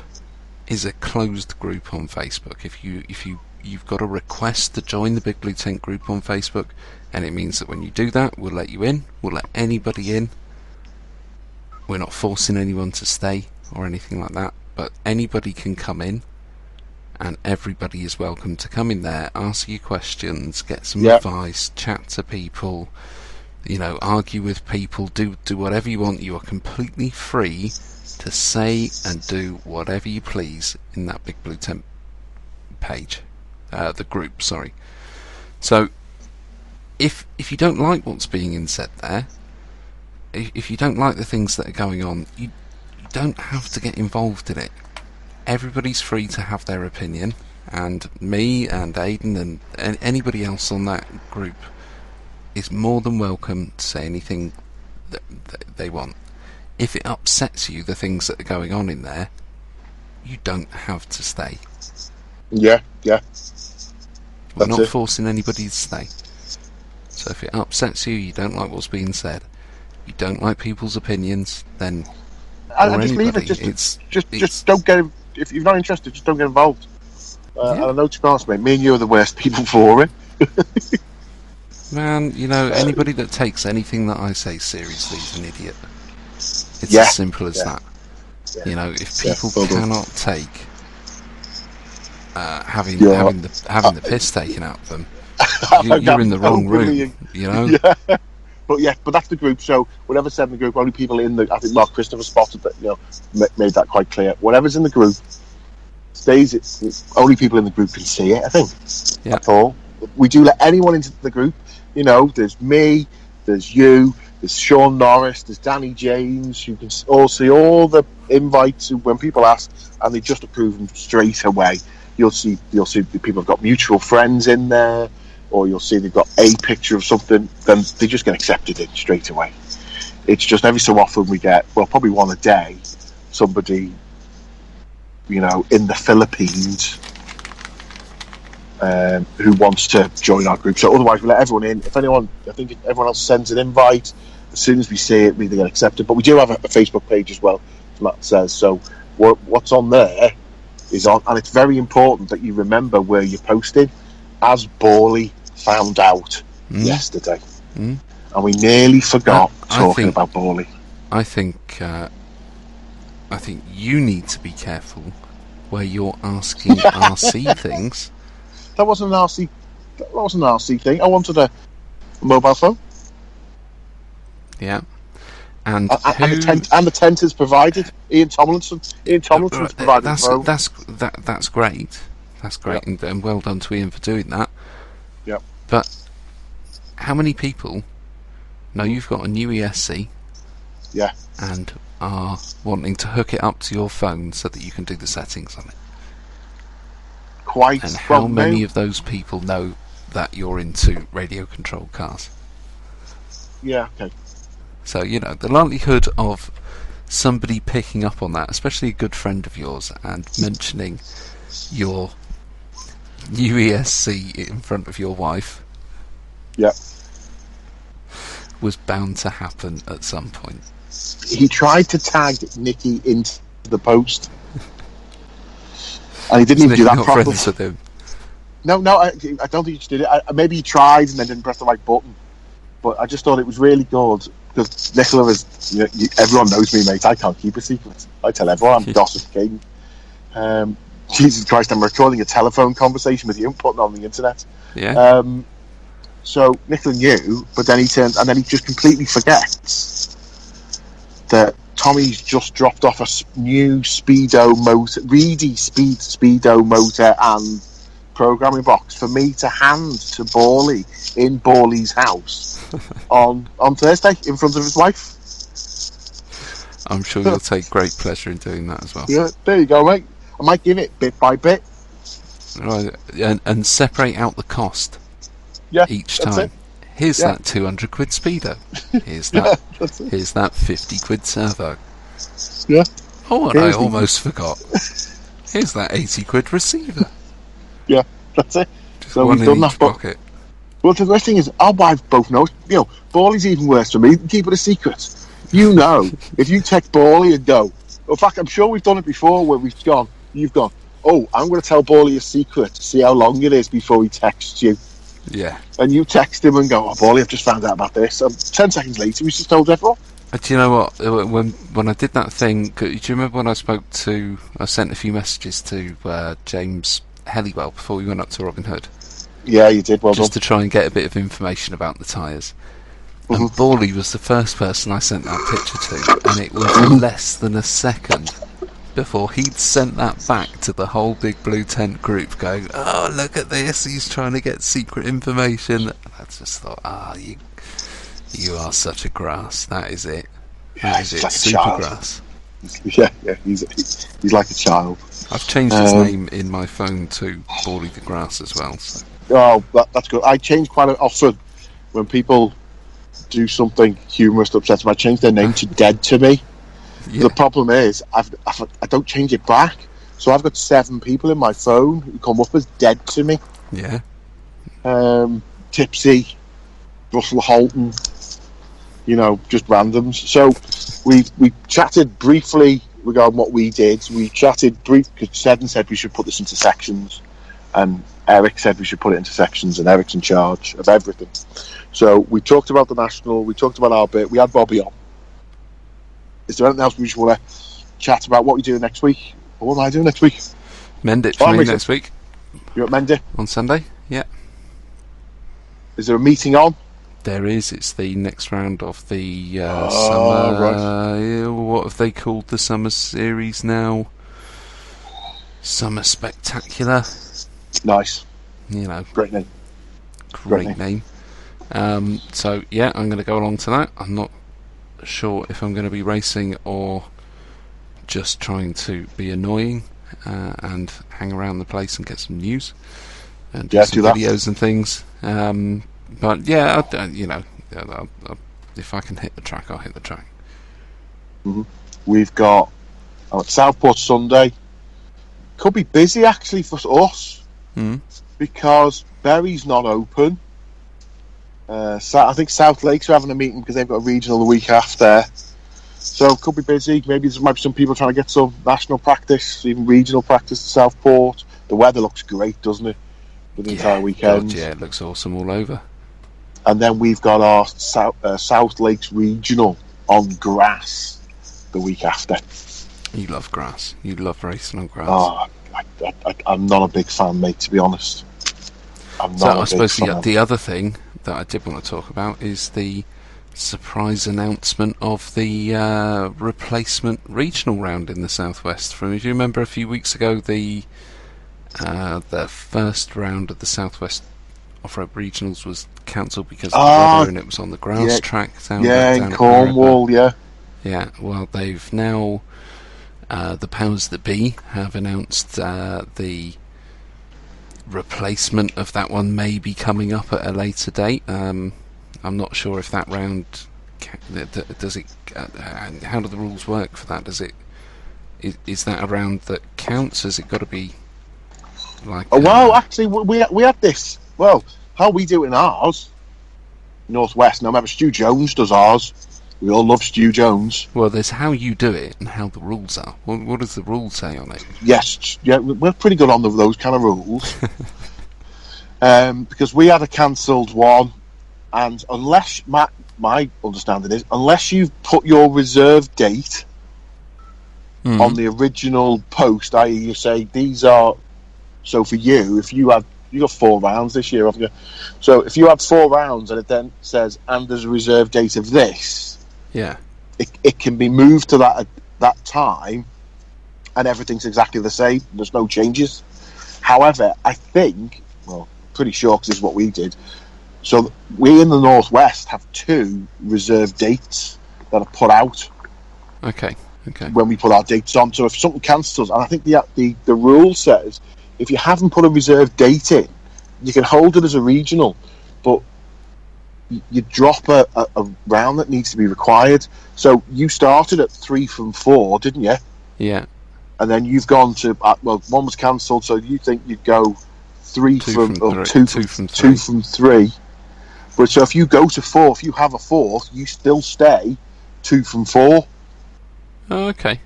is a closed group on Facebook. If you've got a request to join the Big Blue Tent group on Facebook, and it means that when you do that, we'll let you in. We'll let anybody in. We're not forcing anyone to stay or anything like that, but anybody can come in, and everybody is welcome to come in there, ask you questions, get some advice, chat to people, argue with people, do whatever you want. You are completely free to say and do whatever you please in that Big Blue Tent page, the group, sorry. So if you don't like what's being said there, if you don't like the things that are going on, you don't have to get involved in it. Everybody's free to have their opinion, and me and Aidan and anybody else on that group is more than welcome to say anything that they want. If it upsets you, the things that are going on in there, you don't have to stay. Yeah. We're not forcing anybody to stay. So if it upsets you, you don't like what's being said, you don't like people's opinions, then and just leave it. Just don't get. If you're not interested, just don't get involved. And I know, to be honest, mate, me and you are the worst people for it. Man, anybody that takes anything that I say seriously is an idiot. It's as simple as that. Yeah. If people cannot take having the piss taken out of them, you're in the wrong room. Yeah. But that's the group. So whatever's said in the group, only people in the. I think Mark Christopher spotted that. Made that quite clear. Whatever's in the group stays. It's only people in the group can see it. I think. Yeah. That's all. We do let anyone into the group. There's me. There's you. There's Sean Norris. There's Danny James. You can all see all the invites when people ask, and they just approve them straight away. You'll see the people have got mutual friends in there, or you'll see they've got a picture of something, then they just get accepted in straight away. It's just every so often we get, probably one a day, somebody, in the Philippines who wants to join our group. So otherwise we let everyone in. I think everyone else sends an invite. As soon as we see it, we either get accepted. But we do have a Facebook page as well, as Matt says. So what's on there is on, and it's very important that you remember where you're posting. As Borley found out yesterday, and we nearly forgot talking about Borley. I think you need to be careful where you're asking RC things. That wasn't an RC. That wasn't an RC thing. I wanted a mobile phone. Yeah, and the tent is provided. Ian Tomlinson's provided. That's great. That's great, and well done to Ian for doing that. Yep. But how many people know you've got a new ESC? Yeah. And are wanting to hook it up to your phone so that you can do the settings on it? Quite. And how many of those people know that you're into radio-controlled cars? Yeah. Okay. So the likelihood of somebody picking up on that, especially a good friend of yours, and mentioning your new ESC in front of your wife, was bound to happen at some point. He tried to tag Nikki into the post, and he didn't even do that properly. Friends with him? No, I don't think he just did it. Maybe he tried and then didn't press the right button. But I just thought it was really good because Nicola is. Everyone knows me, mate. I can't keep a secret. I tell everyone I'm Gossip King. Jesus Christ, I'm recording a telephone conversation with you and putting it on the internet. Yeah. So Nicola knew, but then he just completely forgets that Tommy's just dropped off a new Speedo motor, Reedy Speedo motor and programming box for me to hand to Borley in Borley's house on Thursday in front of his wife. I'm sure you'll take great pleasure in doing that as well. Yeah, there you go, mate. I might give it bit by bit. Right, and separate out the cost Yeah, each that's time. it. Here's Yeah. that 200 quid speedo. Here's Yeah, that. that's it. Here's that 50 quid servo. Yeah. Oh, and Here's I the- almost forgot. Here's that 80 quid receiver. Yeah, that's it. Just So one we've in done each that. But, pocket. well, the worst thing is, our wife both knows. You know, Bawley's even worse for me. Keep it a secret. You know, if you text Bawley and go, in fact, I'm sure we've done it before where you've gone, oh, I'm going to tell Bawley a secret to see how long it is before he texts you. Yeah. And you text him and go, oh, Bawley, I've just found out about this. And 10 seconds later, he's just told everyone. Do you know what? When I did that thing, do you remember when I sent a few messages to James Helliwell before we went up to Robin Hood? Yeah, you did. Well just done. to try and get a bit of information about the tyres. And Mhm. Bawley was the first person I sent that picture to, and it was less than a second before he'd sent that back to the whole Big Blue Tent group going, oh, look at this, he's trying to get secret information. I just thought, you are such a grass. That is it. Yeah, That is he's it. like a Super child. grass. Yeah, he's like a child. I've changed his name in my phone to Bawley the Grass as well. So. Oh, that's good. I change quite often when people do something humorous that upsets them. I change their name to Dead to Me. Yeah. The problem is I don't change it back, so I've got 7 people in my phone who come up as Dead to Me. Yeah. Tipsy, Russell Holton, just randoms. So we chatted briefly regarding what we did. We chatted briefly because Seddon said we should put this into sections, and Eric said we should put it into sections, and Eric's in charge of everything. So we talked about the National, we talked about our bit, we had Bobby on. Is there anything else we just want to chat about? What are we doing next week? Or what am I doing next week? Mend it for me next week. You're at Mendy? On Sunday? Yeah. Is there a meeting on? There is. It's the next round of the summer. Right. What have they called the summer series now? Summer Spectacular. Nice. Great name. Great name. So yeah, I'm going to go along to that. I'm not sure if I'm going to be racing or just trying to be annoying and hang around the place and get some news and do some videos and things. But yeah, if I can hit the track, I'll hit the track. Mm-hmm. We've got Southport Sunday. Could be busy actually for us because Bury's not open. I think South Lakes are having a meeting because they've got a regional the week after. So could be busy. Maybe there might be some people trying to get some national practice, even regional practice at Southport. The weather looks great, doesn't it? For the entire weekend. God, yeah, it looks awesome all over. And then we've got our South Lakes regional on grass the week after. You love grass. You love racing on grass. Oh, I'm not a big fan, mate, to be honest. I'm not so a I suppose big fan. the other thing that I did want to talk about is the surprise announcement of the replacement regional round in the Southwest. If you remember a few weeks ago, the first round of the Southwest Off-Road Regionals was cancelled because of the weather, and it was on the grass track down in Cornwall. Yeah, well, they've now the powers that be have announced the replacement of that one may be coming up at a later date. I'm not sure if that round does it. How do the rules work for that? Is that a round that counts? Has it got to be like? Well, actually, we had this. Well, how we do it in ours, Northwest. Now, remember, Stu Jones does ours. We all love Stu Jones. Well, there's how you do it and how the rules are. What does the rules say on it? Yes, yeah, we're pretty good on those kind of rules. Because we had a cancelled one. And unless, my understanding is, unless you've put your reserve date on the original post, i.e. you say, these are, so for you, if you got 4 rounds this year, haven't you? So if you had 4 rounds and it then says, and there's a reserve date of this, yeah, it can be moved to that time and everything's exactly the same. There's no changes. However, I think, well, pretty sure because this is what we did, so we in the Northwest have 2 reserve dates that are put out Okay. when we put our dates on. So if something cancels, and I think the rule says if you haven't put a reserved date in, you can hold it as a regional, but you drop a round that needs to be required. So you started at 3 from 4, didn't you? Yeah. And then you've gone to one was cancelled, so you think you'd go 2 from 3. But so if you go to 4, if you have a 4th, you still stay 2 from 4. Oh, okay.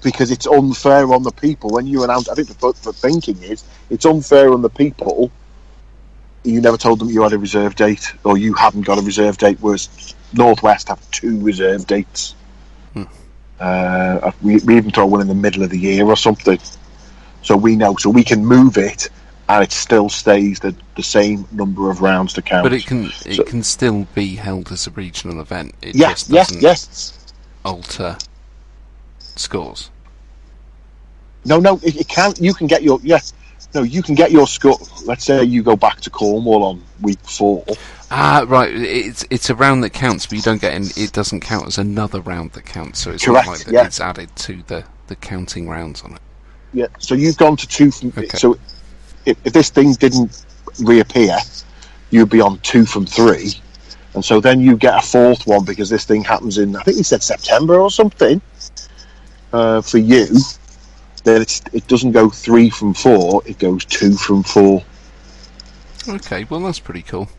Because it's unfair on the people when you announce. I think the thinking is it's unfair on the people. You never told them you had a reserve date, or you haven't got a reserve date. Whereas Northwest have 2 reserve dates. We even throw one in the middle of the year or something, so we know. So we can move it, and it still stays the same number of rounds to count. But it can still be held as a regional event. It yes, just doesn't yes. alter scores. No, it can. You can get your you can get your score. Let's say you go back to Cornwall on week 4. Ah, right. It's a round that counts, but you don't get it doesn't count as another round that counts. So it's correct. Not like that. It's added to the counting rounds on it. Yeah. So you've gone to 2 from. Okay. So if this thing didn't reappear, you'd be on 2 from 3, and so then you get a 4th one because this thing happens in, I think we said September or something. For you, then it doesn't go 3 from 4; it goes 2 from 4. Okay, well that's pretty cool.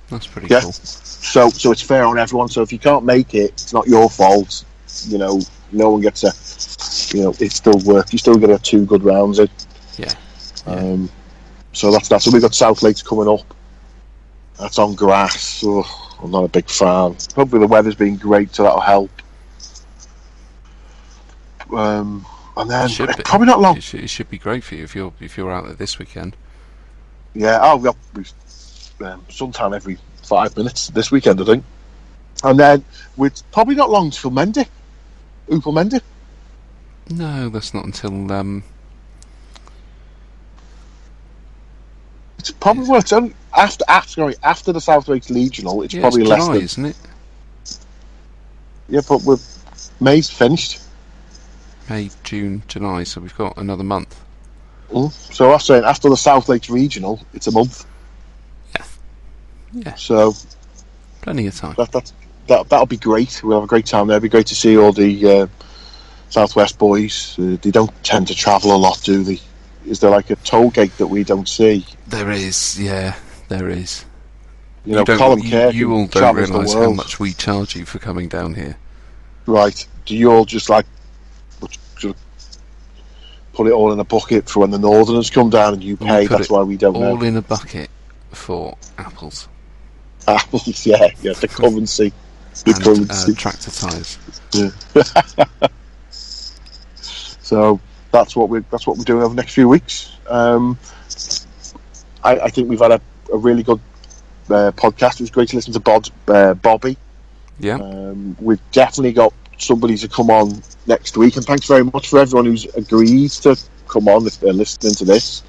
Cool. So it's fair on everyone. So if you can't make it, it's not your fault. No one gets it still works. You still get 2 good rounds in. Yeah. So that's that. So we've got South Lakes coming up. That's on grass. I'm not a big fan. Hopefully the weather's been great, so that'll help. And then probably not long. It should be great for you if you're out there this weekend. Yeah, we've sometime every 5 minutes this weekend, I think. And then we're probably not long till Mendy. Upel Mendy. No, that's not until it's probably it's only after the South Lakes Regional. It's probably it's less July, than, isn't it? Yeah, but May's finished. May, June, July, so we've got another month. So I'm saying after the South Lakes Regional, it's a month. Yeah. So plenty of time. That'll be great. We'll have a great time there. It'll be great to see all the Southwest boys. They don't tend to travel a lot, do they? Is there like a toll gate that we don't see? There is, yeah, there is. Colin Kerr. You all don't realise how much we charge you for coming down here. Right. Do you all just like sort of put it all in a bucket for when the Northerners come down and you pay? That's why we don't all know. in a bucket for apples. Apples, yeah, the currency. And tractor tyres. Yeah. So that's what we're doing over the next few weeks. I think we've had a really good podcast. It was great to listen to Bobby. Yeah. We've definitely got somebody to come on next week, and thanks very much for everyone who's agreed to come on if they're listening to this.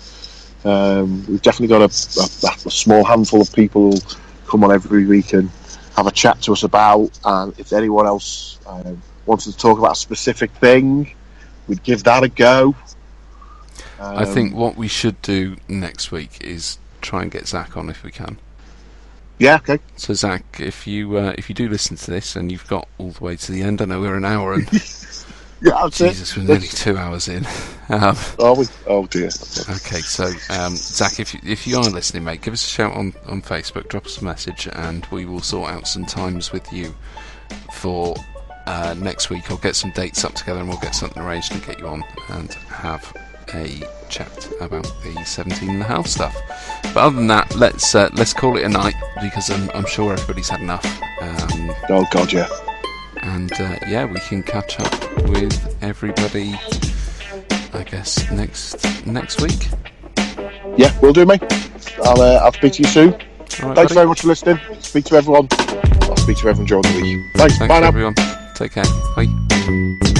We've definitely got a small handful of people who'll come on every week and have a chat to us about, and if anyone else wanted to talk about a specific thing, we'd give that a go. I think what we should do next week is try and get Zach on if we can. Yeah, okay. So Zach, if you do listen to this and you've got all the way to the end, I know we're an hour and yeah, that's Jesus, we're nearly 2 hours in. Are we? Oh dear. Okay, so Zach, if you are listening, mate, give us a shout on Facebook, drop us a message, and we will sort out some times with you for next week. I'll get some dates up together and we'll get something arranged and get you on and have a chat about the 17 and a half stuff. But other than that, let's call it a night, because I'm sure everybody's had enough. Oh God, yeah. And we can catch up with everybody, I guess, next week. Yeah, we'll do, mate. I'll speak to you soon. All right, Thanks buddy. very much for listening. Speak to everyone. I'll speak to everyone during the week. Thanks. Bye now. Everyone. Take care. Bye.